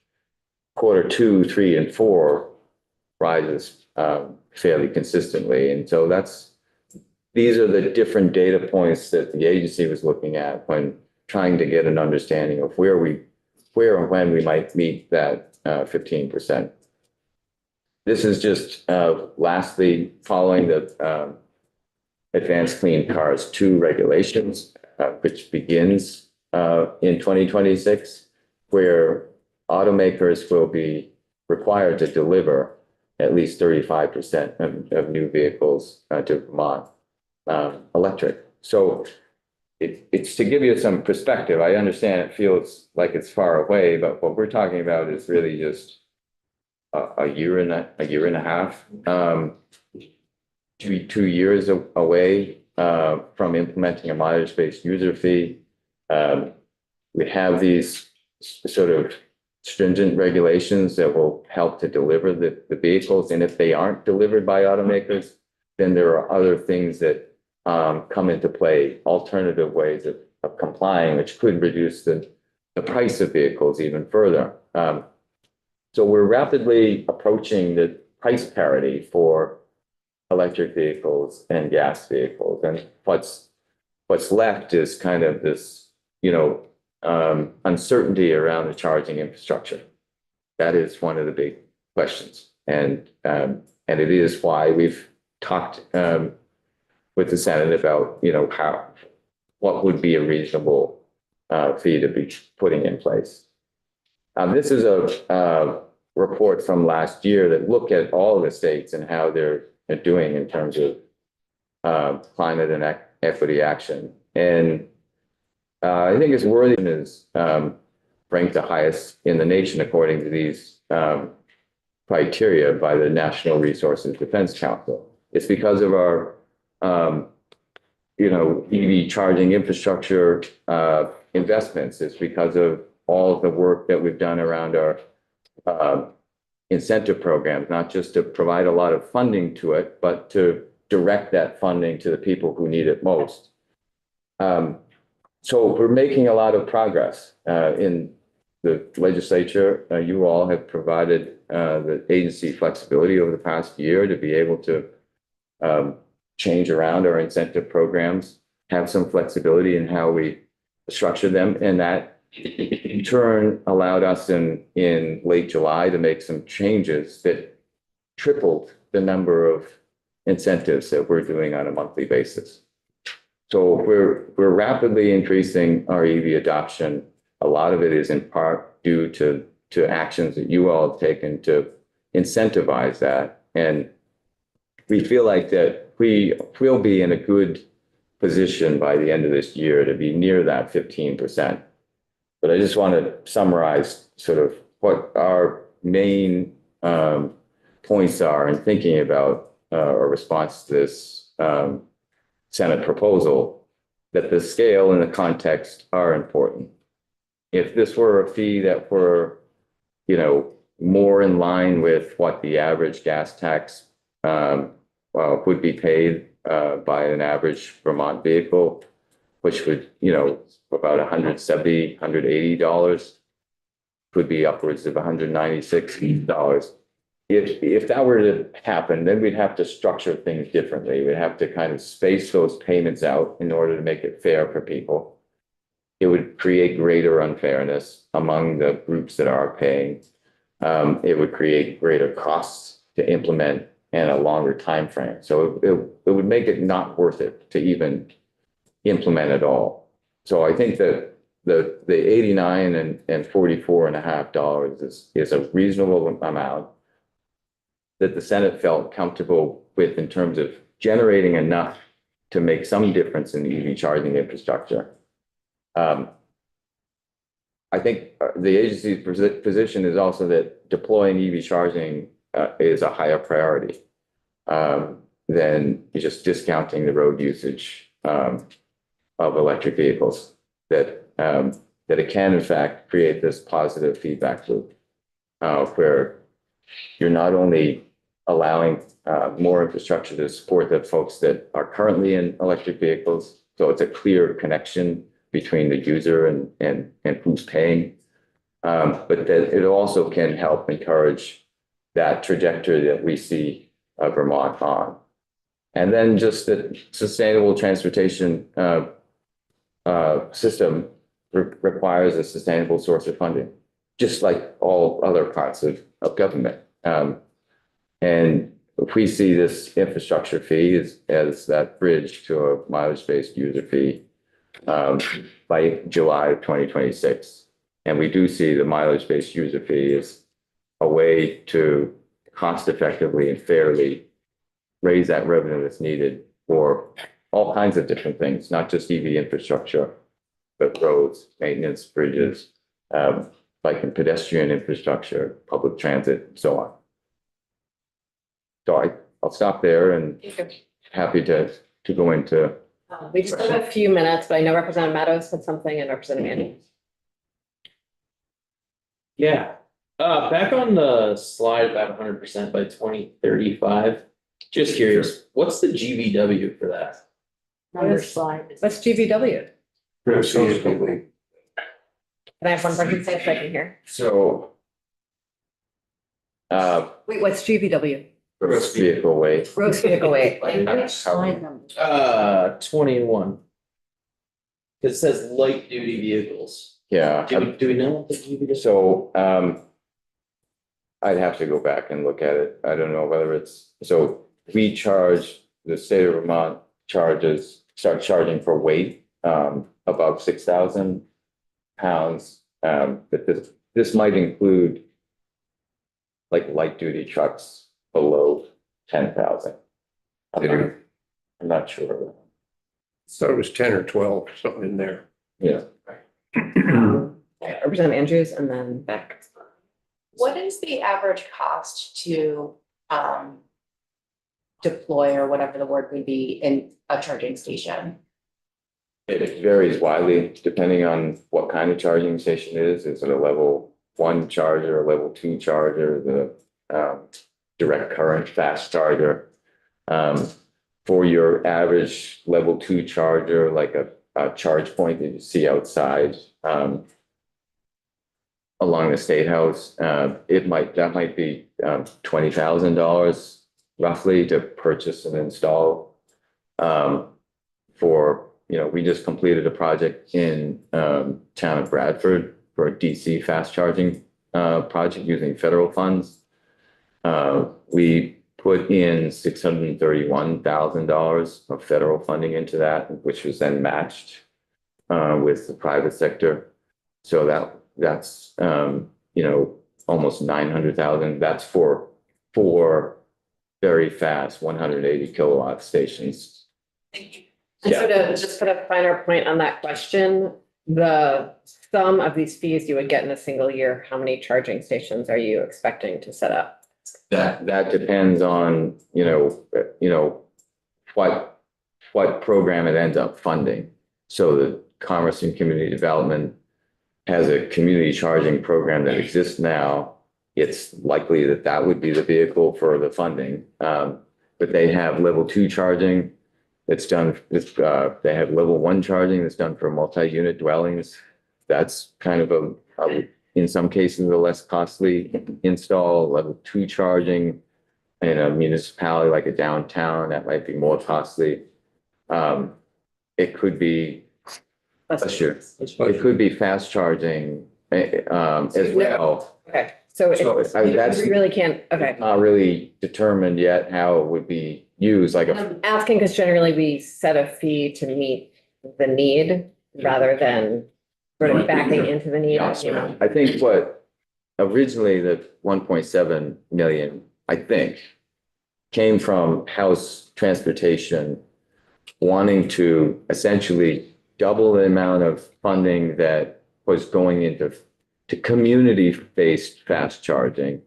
quarter 2, 3, and 4 rises fairly consistently. And so these are the different data points that the agency was looking at when trying to get an understanding of where and when we might meet that 15%. This is just lastly following the Advanced Clean Cars 2 regulations, which begins in 2026, where automakers will be required to deliver at least 35% of new vehicles to Vermont electric. So it's to give you some perspective. I understand it feels like it's far away, but what we're talking about is really just a year and a half, 2 years away from implementing a mileage-based user fee. We have these sort of stringent regulations that will help to deliver the vehicles. And if they aren't delivered by automakers, then there are other things that come into play, alternative ways of complying, which could reduce the price of vehicles even further. So we're rapidly approaching the price parity for electric vehicles and gas vehicles. And what's left is kind of this, uncertainty around the charging infrastructure. That is one of the big questions. And it is why we've talked with the Senate about, what would be a reasonable fee to be putting in place. This is a report from last year that looked at all of the states and how they're doing in terms of climate and equity action. And I think it's worthy is ranked the highest in the nation according to these criteria by the National Resources Defense Council. It's because of our EV charging infrastructure investments. It's because of all of the work that we've done around our incentive programs, not just to provide a lot of funding to it, but to direct that funding to the people who need it most. So we're making a lot of progress in the legislature, you all have provided the agency flexibility over the past year to be able to change around our incentive programs, have some flexibility in how we structure them, and that in turn allowed us in late July to make some changes that tripled the number of incentives that we're doing on a monthly basis. So we're rapidly increasing our EV adoption. A lot of it is in part due to actions that you all have taken to incentivize that. And we feel like that we will be in a good position by the end of this year to be near that 15%. But I just want to summarize sort of what our main points are in thinking about our response to this Senate proposal, that the scale and the context are important. If this were a fee that were, more in line with what the average gas tax would be paid by an average Vermont vehicle, which would, about $170, $180, could be upwards of $196. If that were to happen, then we'd have to structure things differently. We'd have to kind of space those payments out in order to make it fair for people. It would create greater unfairness among the groups that are paying. It would create greater costs to implement and a longer time frame. So it would make it not worth it to even implement at all. So I think that the $89 and $44.50 is a reasonable amount that the Senate felt comfortable with in terms of generating enough to make some difference in the EV charging infrastructure. I think the agency's position is also that deploying EV charging is a higher priority than just discounting the road usage of electric vehicles. That it can in fact create this positive feedback loop where you're not only allowing more infrastructure to support the folks that are currently in electric vehicles, so it's a clear connection between the user and who's paying, but that it also can help encourage that trajectory that we see Vermont on. And then just the sustainable transportation system requires a sustainable source of funding, just like all other parts of government. And if we see this infrastructure fee as that bridge to a mileage-based user fee by July of 2026. And we do see the mileage-based user fee as a way to cost effectively and fairly raise that revenue that's needed for all kinds of different things, not just EV infrastructure, but roads, maintenance, bridges, bike and pedestrian infrastructure, public transit, and so on. So I'll stop there and happy to go into. We just have a few minutes, but I know Representative Meadows said something and Representative Manning. Yeah, back on the slide about 100% by 2035. Just curious, what's the GVW for that? Number slide. What's GVW? Can I have one person say it so I can hear? So Wait, what's GVW? gross vehicle weight. Gross vehicle weight. How- 21. It says light duty vehicles. Yeah. Do we know what the GVW? So I'd have to go back and look at it. I don't know whether it's, so we charge, the state of Vermont start charging for weight above 6,000 pounds. But this might include like light duty trucks below 10,000. I'm not sure. So it was 10 or 12, something in there. Yeah. Representative Andrews and then Beck. What is the average cost to deploy, or whatever the word would be, in a charging station? It varies widely depending on what kind of charging station it is. Is it a level 1 charger, a level 2 charger, the direct current fast charger? For your average level 2 charger, like a charge point that you see outside, along the State House. That might be $20,000 roughly to purchase and install. We just completed a project in town of Bradford for a DC fast charging project using federal funds. We put in $631,000 of federal funding into that, which was then matched with the private sector. So that's almost 900,000. That's for 4 very fast 180 kilowatt stations. And so to just put a finer point on that question, the sum of these fees you would get in a single year, how many charging stations are you expecting to set up? That depends on, what program it ends up funding. So the Commerce and Community Development has a community charging program that exists now. It's likely that would be the vehicle for the funding. But they have level 2 charging that's done, they have level 1 charging that's done for multi-unit dwellings. That's kind of in some cases, a less costly install. Level 2 charging in a municipality like a downtown, that might be more costly. It could be, sure, it could be fast charging as well. Okay, so That's we really can't, okay. not really determined yet how it would be used, like I'm asking because generally we set a fee to meet the need rather than sort of backing into the need. I think what originally the 1.7 million, I think, came from House Transportation wanting to essentially double the amount of funding that was going into community-based fast charging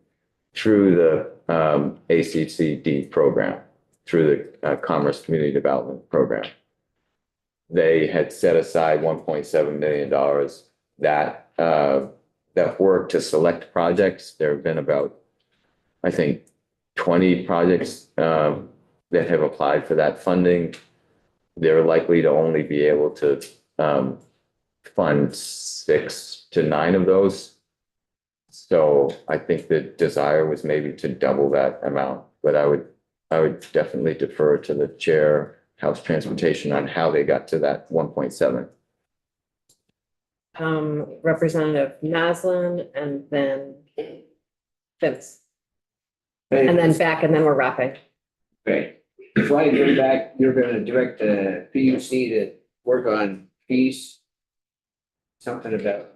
through the ACCD program, through the Commerce Community Development Program. They had set aside $1.7 million that worked to select projects. There have been about, I think, 20 projects that have applied for that funding. They're likely to only be able to fund 6 to 9 of those. So I think the desire was maybe to double that amount, but I would definitely defer to the chair, House Transportation, on how they got to that 1.7. Representative Maslin and then Vince. And then back, and then we're wrapping. Right. Before I get back, you're gonna direct the PUC to work on fees? Something about,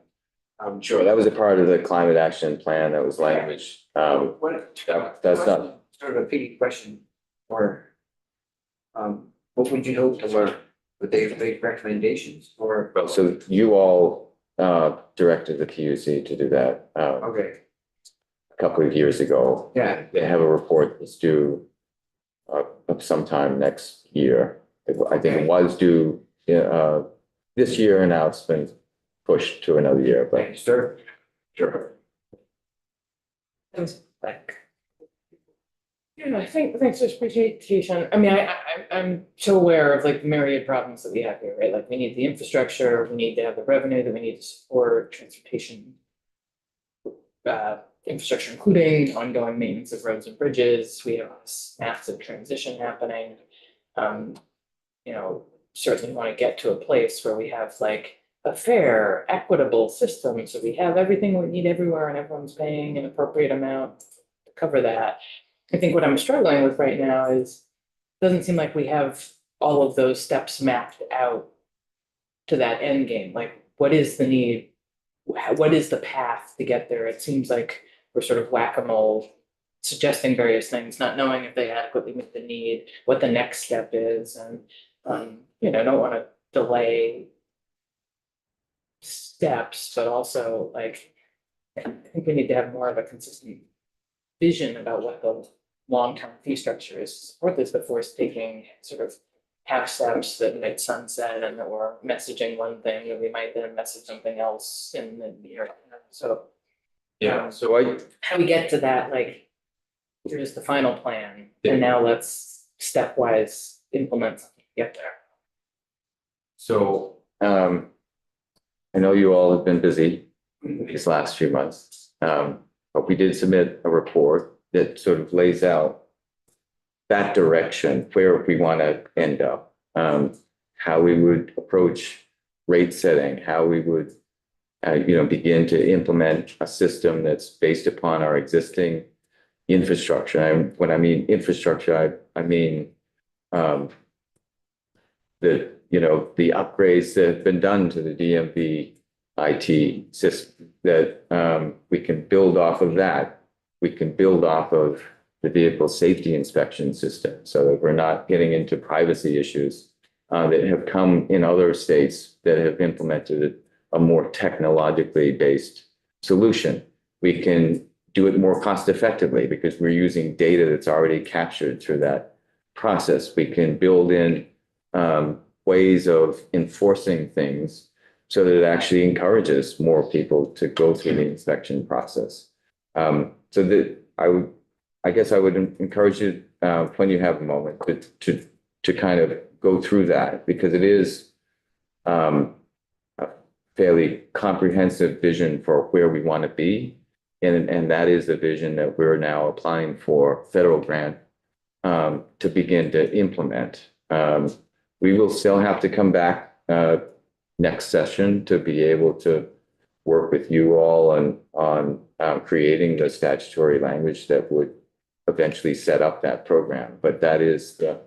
Sure, that was a part of the climate action plan. That was language. what? That's not, Sort of a pity question, or what would you hope to learn? Would they make recommendations or? so you all directed the PUC to do that Okay, a couple of years ago. yeah, They have a report that's due sometime next year. I think it was due this year, and now it's been pushed to another year, but thanks, sir. sure. Back. Yeah, I think, thanks for presentation. I mean, I'm so aware of like the myriad problems that we have here, right? Like we need the infrastructure, we need to have the revenue that we need to support transportation. Infrastructure, including ongoing maintenance of roads and bridges. We have this massive transition happening. Certainly want to get to a place where we have like a fair, equitable system. So we have everything we need everywhere and everyone's paying an appropriate amount to cover that. I think what I'm struggling with right now is, doesn't seem like we have all of those steps mapped out to that end game. Like, what is the need? What is the path to get there? It seems like we're sort of whack-a-mole, suggesting various things, not knowing if they adequately meet the need, what the next step is, and don't want to delay steps, but also like, I think we need to have more of a consistent vision about what the long-term fee structure is to support this before taking sort of half steps that might sunset and that we're messaging one thing and we might then message something else in the year. So Yeah, so how we get to that, like, here's the final plan, and now let's stepwise implement something to get there. So, I know you all have been busy. these last few months. But we did submit a report that sort of lays out that direction, where we want to end up, how we would approach rate setting, how we would, begin to implement a system that's based upon our existing infrastructure. And when I mean infrastructure, I mean the upgrades that have been done to the DMV IT system, that we can build off of that. We can build off of the vehicle safety inspection system, so that we're not getting into privacy issues that have come in other states that have implemented a more technologically based solution. We can do it more cost effectively because we're using data that's already captured through that process. We can build in ways of enforcing things so that it actually encourages more people to go through the inspection process. So that I guess I would encourage you when you have a moment to kind of go through that, because it is a fairly comprehensive vision for where we want to be. And that is the vision that we're now applying for federal grant to begin to implement. We will still have to come back next session to be able to work with you all on creating the statutory language that would eventually set up that program. But that is the.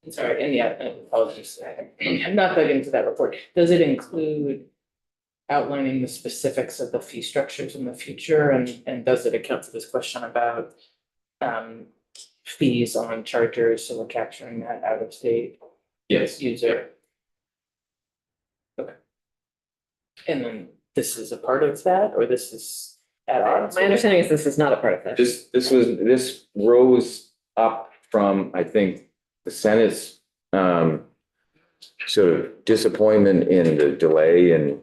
Sorry, and yeah, apologies. I'm not dug into that report. Does it include outlining the specifics of the fee structures in the future? And does it account for this question about fees on chargers? So we're capturing that out of state user. Okay. And then this is a part of that, or this is at odds? My understanding is this is not a part of this. This rose up from, I think, the Senate's sort of disappointment in the delay in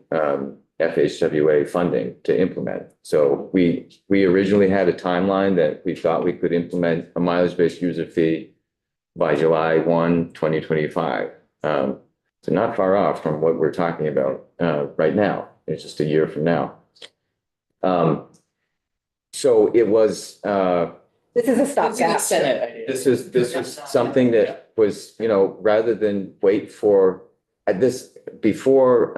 FHWA funding to implement. So we originally had a timeline that we thought we could implement a mileage-based user fee by July 1, 2025. So not far off from what we're talking about right now. It's just a year from now. So it was. This is a This is a stopgap. Senate idea. This was something that was, rather than wait for before,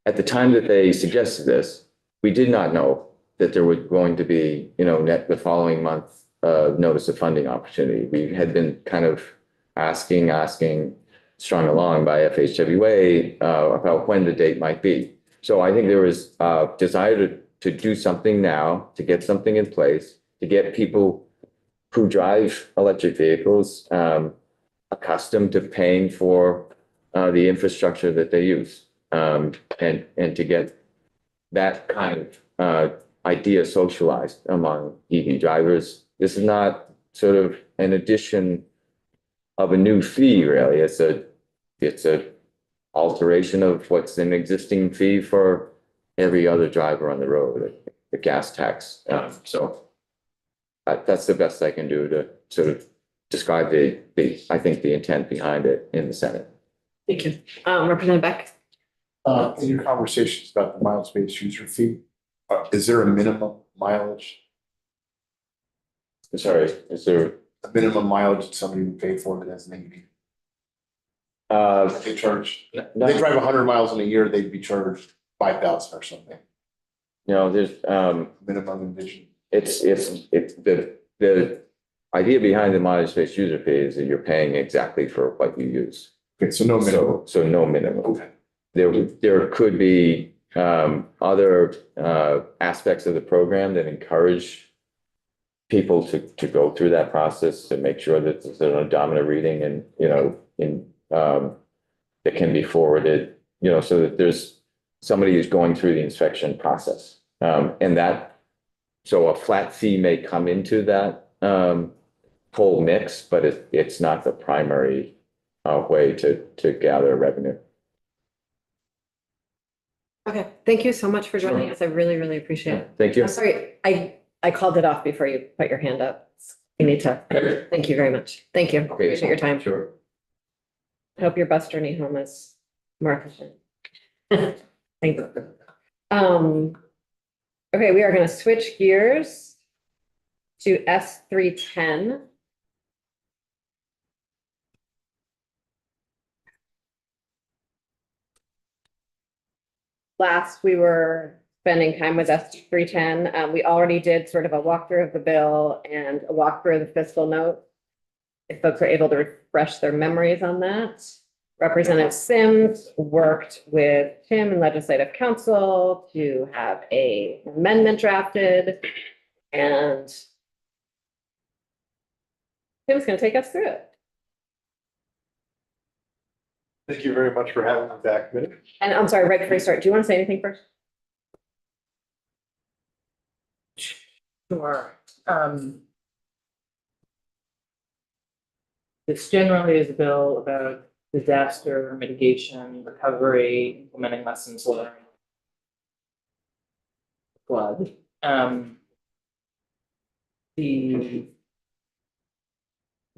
at the time that they suggested this, we did not know that there was going to be, the following month, notice of funding opportunity. We had been kind of asking, strung along by FHWA about when the date might be. So I think there was a desire to do something now, to get something in place, to get people who drive electric vehicles accustomed to paying for the infrastructure that they use, and to get that kind of idea socialized among EV drivers. This is not sort of an addition of a new fee, really. It's a alteration of what's an existing fee for every other driver on the road, the gas tax. So that's the best I can do to sort of describe I think the intent behind it in the Senate. Thank you. Representative Beck? In your conversations about the miles-based user fee, is there a minimum mileage? Sorry, is there? A minimum mileage that somebody would pay for it as an EV? They charge, they drive 100 miles in a year, they'd be charged 5,000 or something, There's minimum envision. it's the idea behind the mileage-based user fee is that you're paying exactly for what you use. Okay, so no minimum. So no minimum. Okay. There could be other aspects of the program that encourage people to go through that process to make sure that there's an odometer reading and, that can be forwarded, so that there's somebody who's going through the inspection process. So a flat fee may come into that whole mix, but it's not the primary way to gather revenue. Okay, thank you so much for joining us. I really, really appreciate it. Thank you. I'm sorry, I called it off before you put your hand up. You need to, Okay. thank you very much. Thank you. Appreciate your time. Sure. I hope your bus journey home is more efficient. Thank you. Okay, we are gonna switch gears to S310. Last, we were spending time with S310. We already did sort of a walkthrough of the bill and a walkthrough of the fiscal note. If folks are able to refresh their memories on that. Representative Sims worked with Tim and Legislative Council to have a amendment drafted, and Tim's gonna take us through it. Thank you very much for having me back, Minnie. And I'm sorry, right before you start, do you want to say anything first? Sure. This generally is a bill about disaster mitigation, recovery, implementing lessons learned. Flood.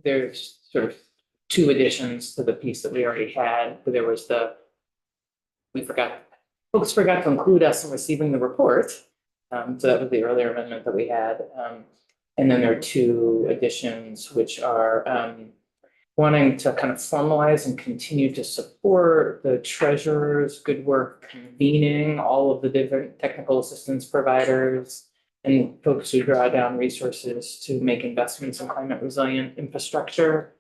There's sort of two additions to the piece that we already had. There was folks forgot to include us in receiving the report. So that was the earlier amendment that we had. And then there are two additions, which are wanting to kind of formalize and continue to support the treasurer's good work convening all of the different technical assistance providers and folks who draw down resources to make investments in climate resilient infrastructure.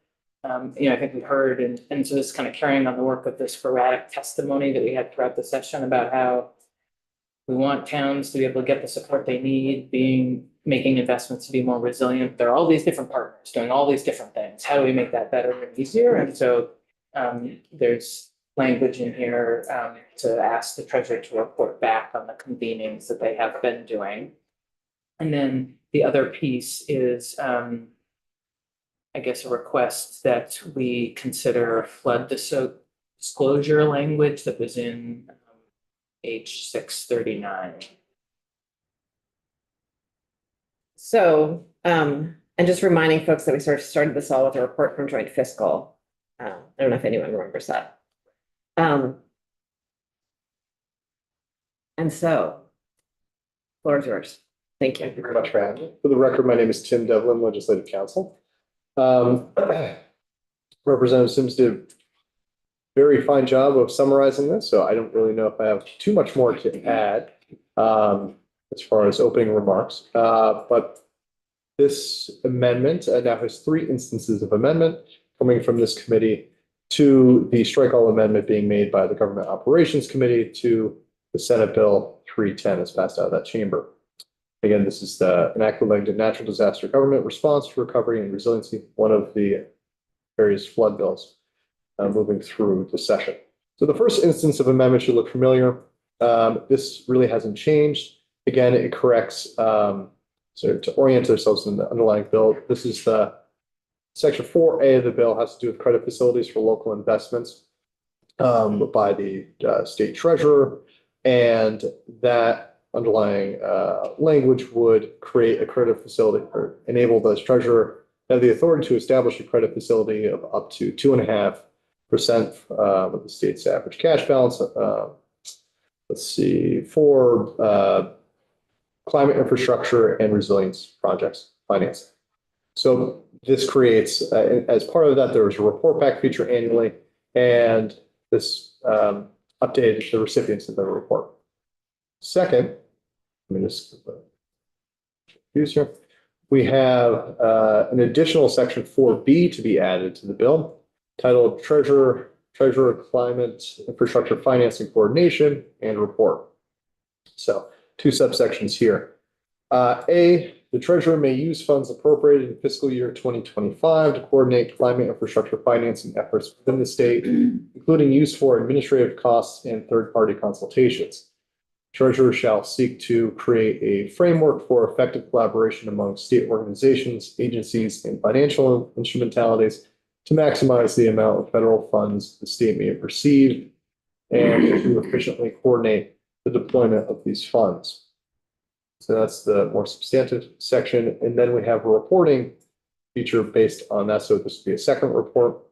I think we heard, and so this is kind of carrying on the work of the sporadic testimony that we had throughout the session about how we want towns to be able to get the support they need, making investments to be more resilient. There are all these different partners doing all these different things. How do we make that better and easier? And so there's language in here to ask the treasurer to report back on the convenings that they have been doing. And then the other piece is, I guess, a request that we consider flood disclosure language that was in H639. So, and just reminding folks that we sort of started this all with a report from joint fiscal. I don't know if anyone remembers that. And so, floor is yours. Thank you. Thank you very much for having me. For the record, my name is Tim Devlin, Legislative Counsel. Representative Sims did a very fine job of summarizing this, so I don't really know if I have too much more to add as far as opening remarks. But this amendment now has three instances of amendment coming from this committee to the strike all amendment being made by the Government Operations Committee to the Senate Bill 310 as passed out of that chamber. Again, this is the enacted relating to natural disaster government response to recovery and resiliency, one of the various flood bills moving through the session. So the first instance of amendment should look familiar. This really hasn't changed. Again, it corrects, so to orient ourselves in the underlying bill, this is the section 4A of the bill has to do with credit facilities for local investments by the state treasurer, and that underlying language would create a credit facility or enable the treasurer to have the authority to establish a credit facility of up to 2.5% of the state's average cash balance. Let's see, for climate infrastructure and resilience projects financing. So this creates, as part of that, there was a report back feature annually, and this updated the recipients of the report. Second, let me just use here. We have an additional section 4B to be added to the bill titled Treasurer Climate Infrastructure Financing Coordination and Report. So two subsections here. A, the treasurer may use funds appropriated in fiscal year 2025 to coordinate climate infrastructure financing efforts within the state, including use for administrative costs and third-party consultations. Treasurer shall seek to create a framework for effective collaboration among state organizations, agencies, and financial instrumentalities to maximize the amount of federal funds the state may have received and to efficiently coordinate the deployment of these funds. So that's the more substantive section. And then we have a reporting feature based on that. So this would be a second report.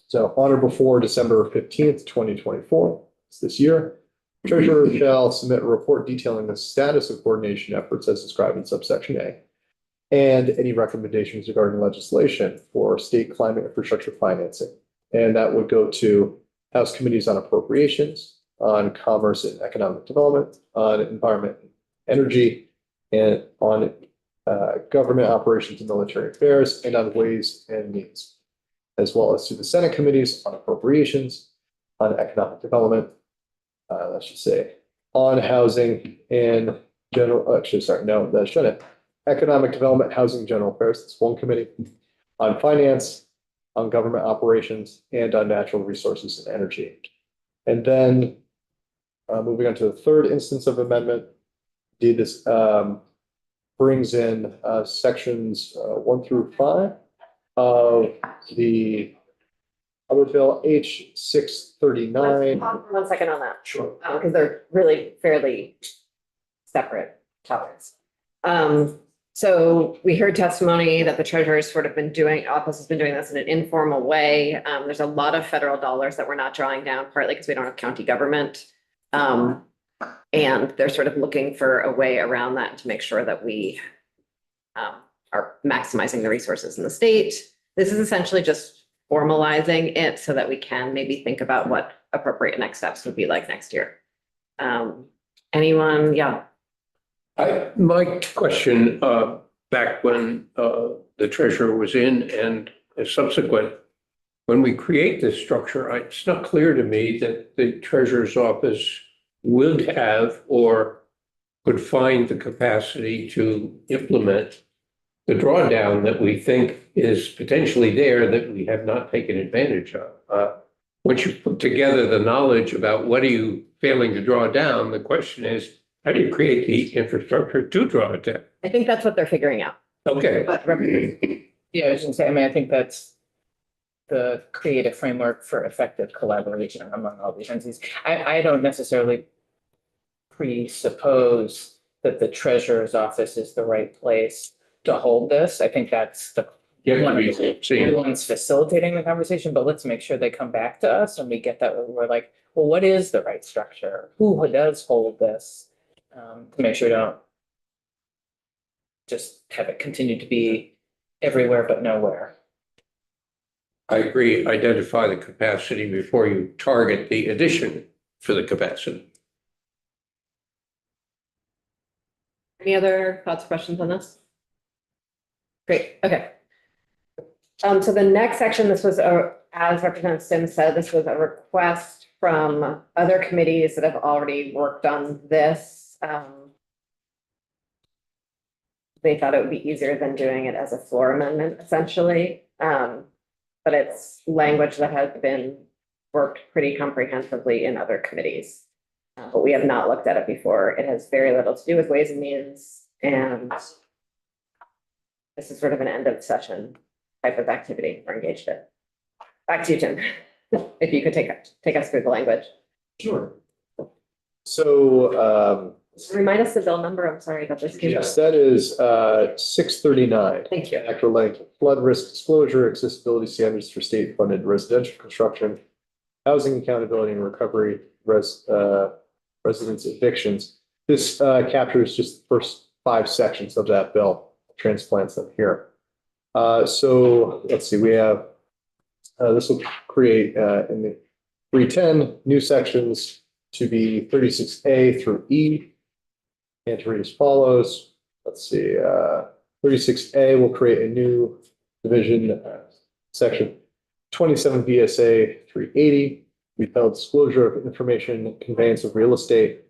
So on or before December 15th, 2024, it's this year, Treasurer shall submit a report detailing the status of coordination efforts as described in subsection A, and any recommendations regarding legislation for state climate infrastructure financing. And that would go to House Committees on Appropriations, on Commerce and Economic Development, on Environment and Energy, and on Government Operations and Military Affairs, and on Ways and Means, as well as to the Senate Committees on Appropriations, on Economic Development, let's just say, on Housing and General, actually, sorry, no, that shouldn't. Economic Development, Housing, General Affairs, that's one committee. On Finance, on Government Operations, and on Natural Resources and Energy. And then moving on to the third instance of amendment, this brings in sections 1 through 5 of the other bill, H 639. One second on that. Sure. Because they're really fairly separate topics. So we heard testimony that the treasurer's sort of been doing, office has been doing this in an informal way. There's a lot of federal dollars that we're not drawing down, partly because we don't have county government. And they're sort of looking for a way around that to make sure that we are maximizing the resources in the state. This is essentially just formalizing it so that we can maybe think about what appropriate next steps would be like next year. Anyone? Yeah. My question, back when the treasurer was in and subsequent, when we create this structure, it's not clear to me that the treasurer's office would have or could find the capacity to implement the drawdown that we think is potentially there that we have not taken advantage of. Once you put together the knowledge about what are you failing to draw down, the question is, how do you create the infrastructure to draw it down? I think that's what they're figuring out. Okay. But Yeah, I was gonna say, I mean, I think that's the creative framework for effective collaboration among all these entities. I don't necessarily presuppose that the treasurer's office is the right place to hold this. I think that's the one's facilitating the conversation, but let's make sure they come back to us and we get that, we're like, well, what is the right structure? Who does hold this? To make sure we don't just have it continue to be everywhere but nowhere. I agree. Identify the capacity before you target the addition for the capacity. any other thoughts, questions on this? Great, okay. So the next section, this was as Representative Sims said, this was a request from other committees that have already worked on this. They thought it would be easier than doing it as a floor amendment, essentially. But it's language that has been worked pretty comprehensively in other committees. But we have not looked at it before. It has very little to do with Ways and Means, and this is sort of an end of session type of activity we're engaged in. Back to you, Tim, if you could take us through the language. Sure. So, Remind us the bill number. I'm sorry about this. yes, that is 639. Thank you. Act relating to flood risk disclosure, accessibility standards for state funded residential construction, housing accountability and recovery, residence evictions. This captures just the first 5 sections of that bill, transplants them here. So let's see, we have, this will create in the 310 new sections to be 36A through E. And to read as follows. Let's see, 36A will create a new division, section 27 VSA 380, withheld disclosure of information, conveyance of real estate.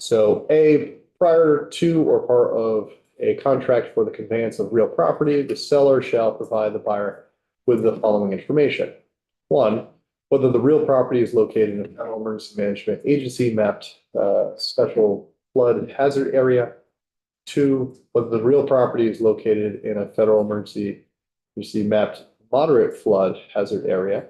So A, prior to or part of a contract for the conveyance of real property, the seller shall provide the buyer with the following information. 1, whether the real property is located in a federal emergency management agency mapped special flood hazard area. 2, whether the real property is located in a federal emergency mapped moderate flood hazard area.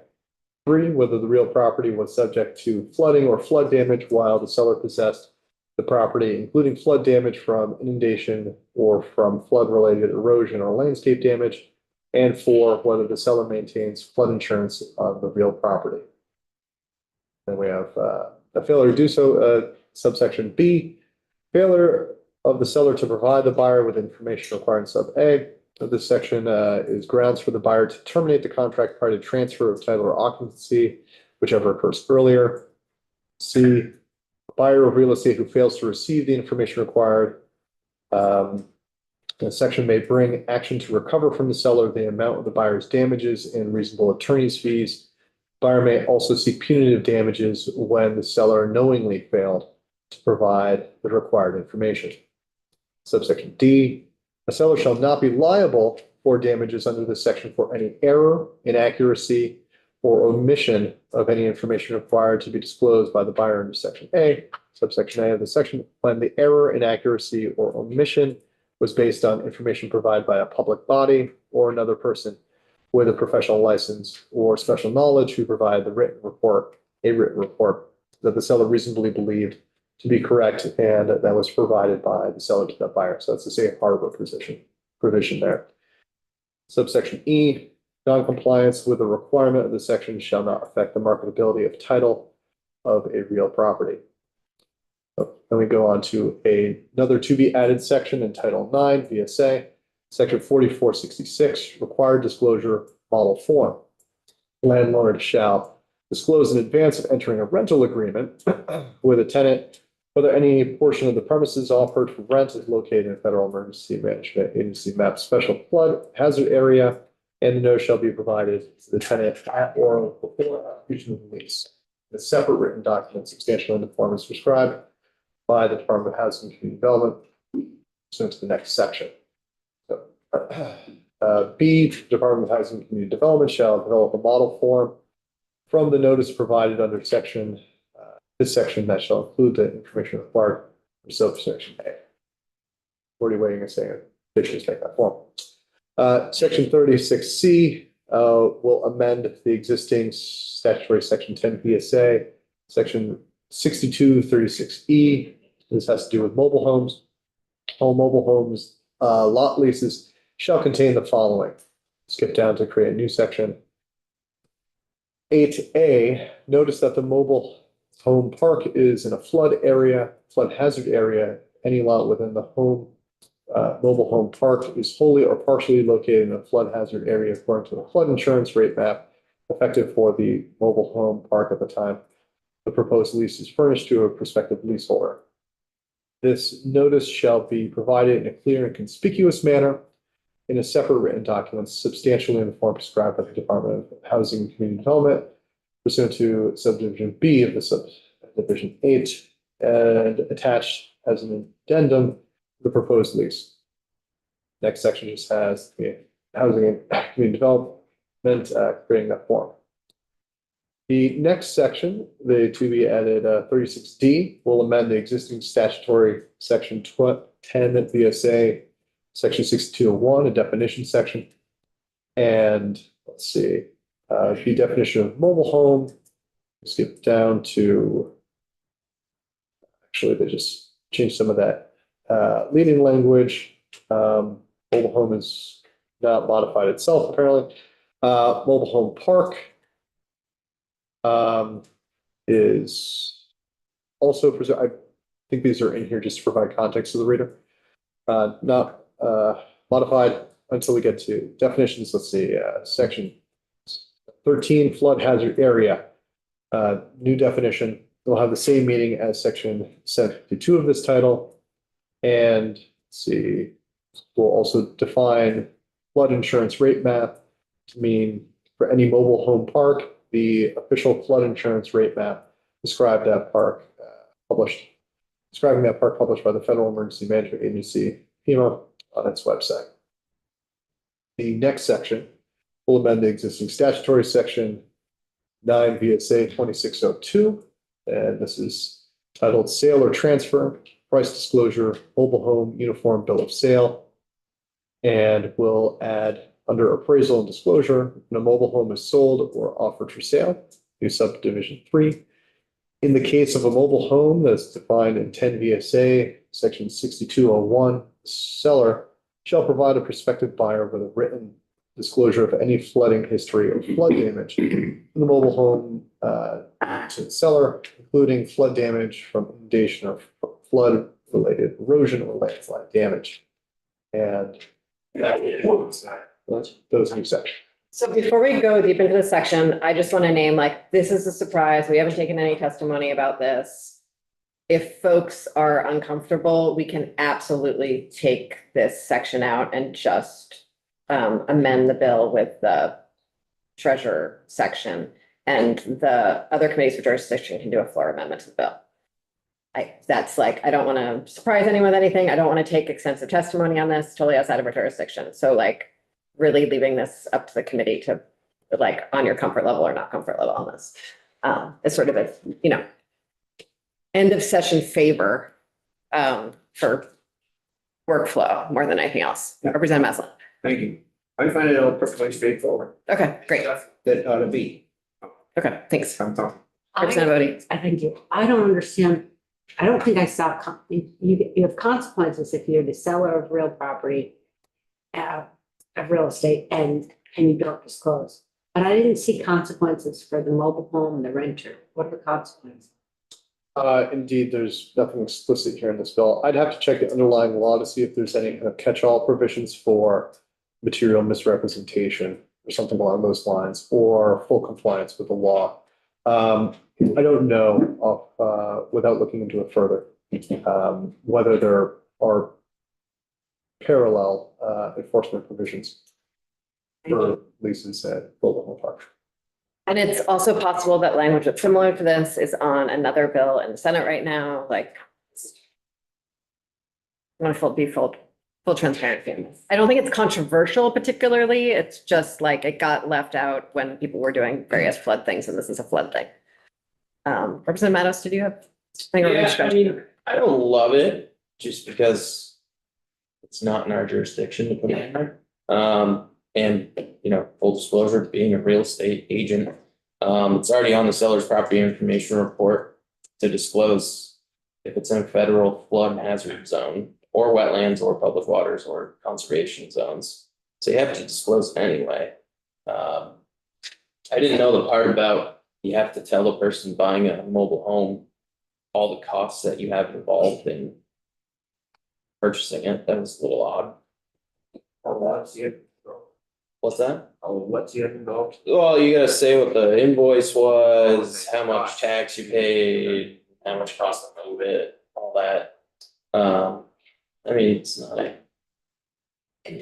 3, whether the real property was subject to flooding or flood damage while the seller possessed the property, including flood damage from inundation or from flood-related erosion or landscape damage. And 4, whether the seller maintains flood insurance on the real property. Then we have a failure to do so Subsection B, failure of the seller to provide the buyer with information required in sub A. This section is grounds for the buyer to terminate the contract prior to transfer of title or occupancy, whichever occurs earlier. C, buyer of real estate who fails to receive the information required. The section may bring action to recover from the seller the amount of the buyer's damages and reasonable attorney's fees. Buyer may also seek punitive damages when the seller knowingly failed to provide the required information. Subsection D, a seller shall not be liable for damages under this section for any error, inaccuracy, or omission of any information required to be disclosed by the buyer under section A. Subsection A of the section, when the error, inaccuracy, or omission was based on information provided by a public body or another person with a professional license or special knowledge who provided a written report that the seller reasonably believed to be correct and that was provided by the seller to the buyer. So that's the safe harbor provision there. Subsection E, non-compliance with a requirement of the section shall not affect the marketability of title of a real property. Then we go on to another to be added section in Title IX, VSA, Section 4466, required disclosure model form. Landlord shall disclose in advance of entering a rental agreement with a tenant whether any portion of the premises offered for rent is located in a Federal Emergency Management Agency map special flood hazard area, and the notice shall be provided to the tenant at or before execution of the lease. A separate written document substantially in the form is prescribed by the Department of Housing and Community Development, pursuant to the next section. B, Department of Housing and Community Development shall develop a model form from the notice provided under this section that shall include the information required for subsection A. Already waiting and saying they should take that form. Section 36C will amend the existing statutory section 10 PSA, section 6236E. This has to do with mobile homes. All mobile homes lot leases shall contain the following. Skip down to create a new section. 8A, notice that the mobile home park is in a flood hazard area. Any lot within the mobile home park is wholly or partially located in a flood hazard area according to the flood insurance rate map effective for the mobile home park at the time the proposed lease is furnished to a prospective leaseholder. This notice shall be provided in a clear and conspicuous manner in a separate written document substantially in the form prescribed by the Department of Housing and Community Development pursuant to subdivision B of the subdivision 8 and attached as an addendum to the proposed lease. Next section just has the Housing and Community Development creating that form. The next section, the to be added 36D, will amend the existing statutory section 10 VSA, section 6201, a definition section. And let's see, the definition of mobile home, skip down to, actually, they just changed some of that leading language. Mobile home is not modified itself, apparently. Mobile home park is also, I think these are in here just to provide context to the reader. Not modified until we get to definitions. Let's see, section 13, flood hazard area. New definition will have the same meaning as section 752 of this title. And let's see, we'll also define flood insurance rate map to mean for any mobile home park, the official flood insurance rate map describing that park published by the Federal Emergency Management Agency, FEMA, on its website. The next section will amend the existing statutory section 9 VSA 2602, and this is titled Sale or Transfer, Price Disclosure, Mobile Home Uniform Bill of Sale, and will add under appraisal and disclosure, when a mobile home is sold or offered for sale, new subdivision 3. In the case of a mobile home that's defined in 10 VSA, section 6201, seller shall provide a prospective buyer with a written disclosure of any flooding history or flood damage in the mobile home to the seller, including flood damage from inundation or flood-related erosion or landslide damage. And those new sections. So before we go deep into this section, I just want to name, like, this is a surprise. We haven't taken any testimony about this. If folks are uncomfortable, we can absolutely take this section out and just amend the bill with the treasurer section. And the other committees for jurisdiction can do a floor amendment to the bill. That's like, I don't want to surprise anyone with anything. I don't want to take extensive testimony on this, totally outside of our jurisdiction. So like, really leaving this up to the committee to, like, on your comfort level or not comfort level on this. It's sort of a, end of session favor for workflow more than anything else. Representative Maslin. Thank you. I find it all perfectly straightforward. Okay, great. That ought to be. Okay, thanks. I'm talking. Representative Bodie. I think I don't understand. I don't think I saw, you have consequences if you're the seller of real property, of real estate, and you don't disclose. But I didn't see consequences for the mobile home, the renter. What are the consequences? Indeed, there's nothing explicit here in this bill. I'd have to check the underlying law to see if there's any kind of catch-all provisions for material misrepresentation or something along those lines, or full compliance with the law. I don't know without looking into it further, whether there are parallel enforcement provisions for leases at mobile home parks. And it's also possible that language that's similar to this is on another bill in the Senate right now, like. I want to be full transparency on this. I don't think it's controversial particularly. It's just like it got left out when people were doing various flood things, and this is a flood thing. Representative Matos, did you have? Yeah, I mean, I don't love it just because it's not in our jurisdiction to put it in there. And, full disclosure, being a real estate agent, it's already on the seller's property information report to disclose if it's in a federal flood hazard zone or wetlands or public waters or conservation zones. So you have to disclose it anyway. I didn't know the part about you have to tell the person buying a mobile home all the costs that you have involved in purchasing it. That was a little odd. What's that? What's the involved? Well, you gotta say what the invoice was, how much tax you paid, how much cost to move it, all that. I mean, it's not,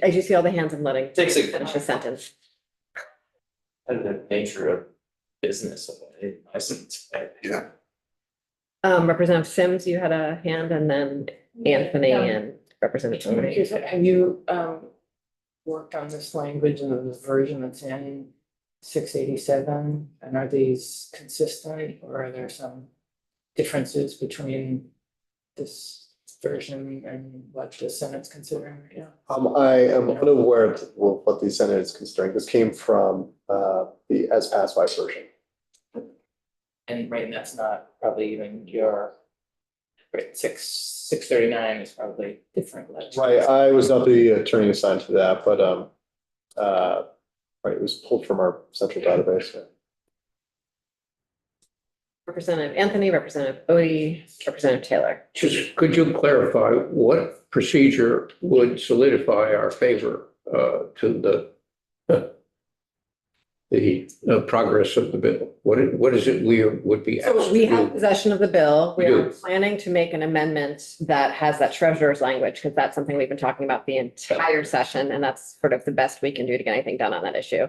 As you see all the hands I'm letting takes a finish the sentence. competitive nature of business. I sense. Yeah. Representative Sims, you had a hand, and then Anthony and Representative Bodie. Have you worked on this language in the version that's in 687? And are these consistent, or are there some differences between this version and what the Senate's considering right now? I am unaware of what the Senate is considering. This came from the as passed by version. And right, and that's not probably even your, right, 639 is probably different. Right, I was not the attorney assigned to that, but right, it was pulled from our central database. Representative Anthony, Representative Bodie, Representative Taylor. Just, could you clarify what procedure would solidify our favor to the progress of the bill? What is it we would be asked So to we have do? possession of the bill. We We are do. planning to make an amendment that has that treasurer's language, because that's something we've been talking about the entire session, and that's sort of the best we can do to get anything done on that issue.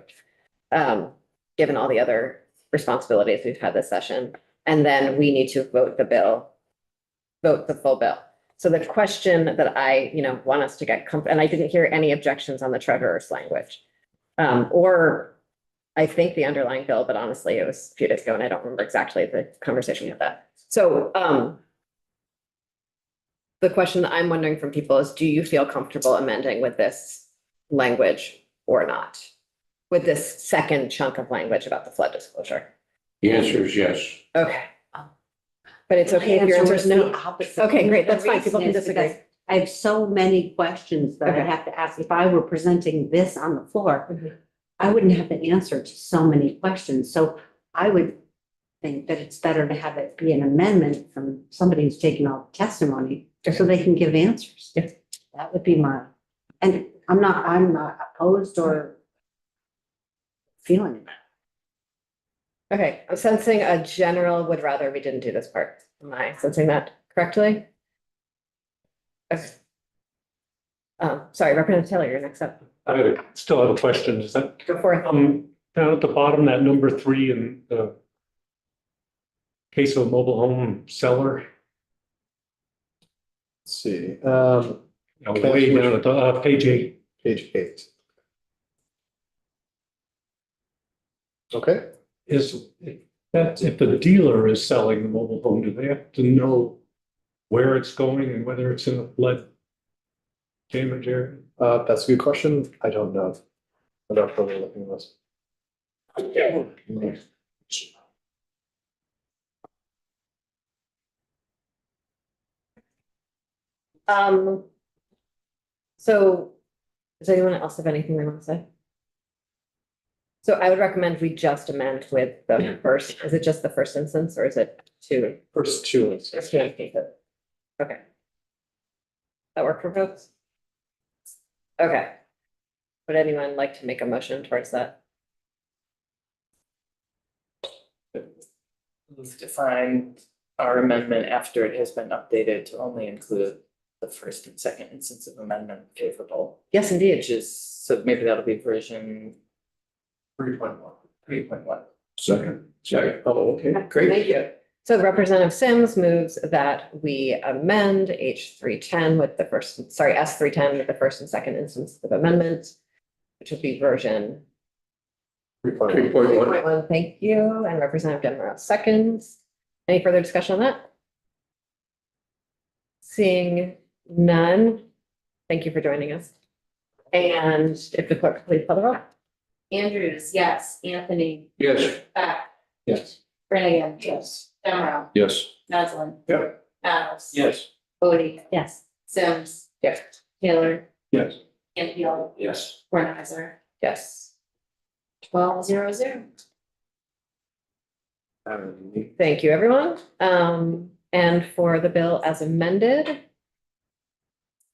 Given all the other responsibilities we've had this session, and then we need to vote the full bill. So the question that I, want us to get and I didn't hear any objections on the treasurer's language. Or I think the underlying bill, but honestly, it was a few days ago and I don't remember exactly the conversation we had that. So the question that I'm wondering from people is, do you feel comfortable amending with this language or not? With this second chunk of language about the flood disclosure? The answer is yes. Okay. But it's okay if your answer is no. Opposite. Okay, great, that's The fine, people can reason is disagree. because I have so many questions that I Okay. have to ask. If I were presenting this on the floor, Mhm. I wouldn't have the answer to so many questions. So I would think that it's better to have it be an amendment from somebody who's taking all the testimony, so they can give answers. Yeah. That would be my, and I'm not opposed or feeling it. Okay, I'm sensing a general would rather we didn't do this part. Am I sensing that correctly? Okay. Sorry, Representative Taylor, you're next up. Still have a question. Is that, Go for it. down at the bottom, that number 3 in the case of a mobile home seller, Let's see, way down at the, page 8. page 8. Okay, Is that if the dealer is selling the mobile home, do they have to know where it's going and whether it's in a flood damage area? that's a good question. I don't know. I'm not really looking at this. So does anyone else have anything they want to say? So I would recommend we just amend with the first, is it just the first instance or is it two? First two. Just two instances. Okay. That work for folks? Okay. Would anyone like to make a motion towards that? We've defined our amendment after it has been updated to only include the first and second instance of amendment favorable. Yes, indeed. Which is, so maybe that'll be version 3.1. 3.1. Second. Oh, okay, Thank you. So Representative Sims moves that we amend H310 with the first, sorry, S310 with the first and second instance of amendment, which would be version 3.1. 3.1. Thank you. And Representative Demeraux seconds. Any further discussion on that? Seeing none, thank you for joining us. And if the clerk could please call the roll. Andrews, yes. Anthony, Yes. Beck, Yes. Brannigan, yes. Demeraux, Yes. Maslin. Yep. Adams. Yes. Bodie, Yes. Sims, Yes. Taylor, Yes. Canfield, Yes. Kornheiser, Yes. 12-0-0. Thank you, everyone. And for the bill as amended,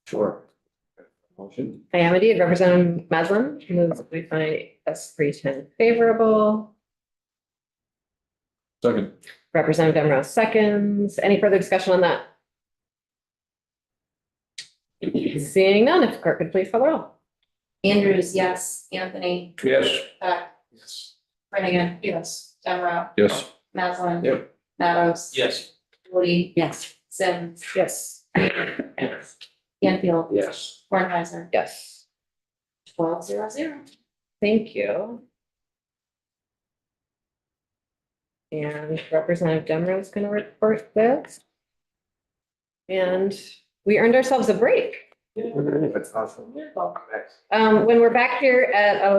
Sure. Motion. I am indeed Representative Maslin moves that we find S310 favorable. Second. Representative Demeraux seconds. Any further discussion on that? Seeing none, if the clerk could please call the roll. Andrews, yes. Anthony, Yes. Beck, Yes. Brannigan, yes. Demeraux, Yes. Maslin. Yep. Matos. Yes. Bodie, Yes. Sims, Yes. Canfield, Yes. Kornheiser, Yes. 12-0-0. Thank you. And Representative Demeraux is going to report this. And we earned ourselves a break. That's awesome. Wonderful. Next. When we're back here at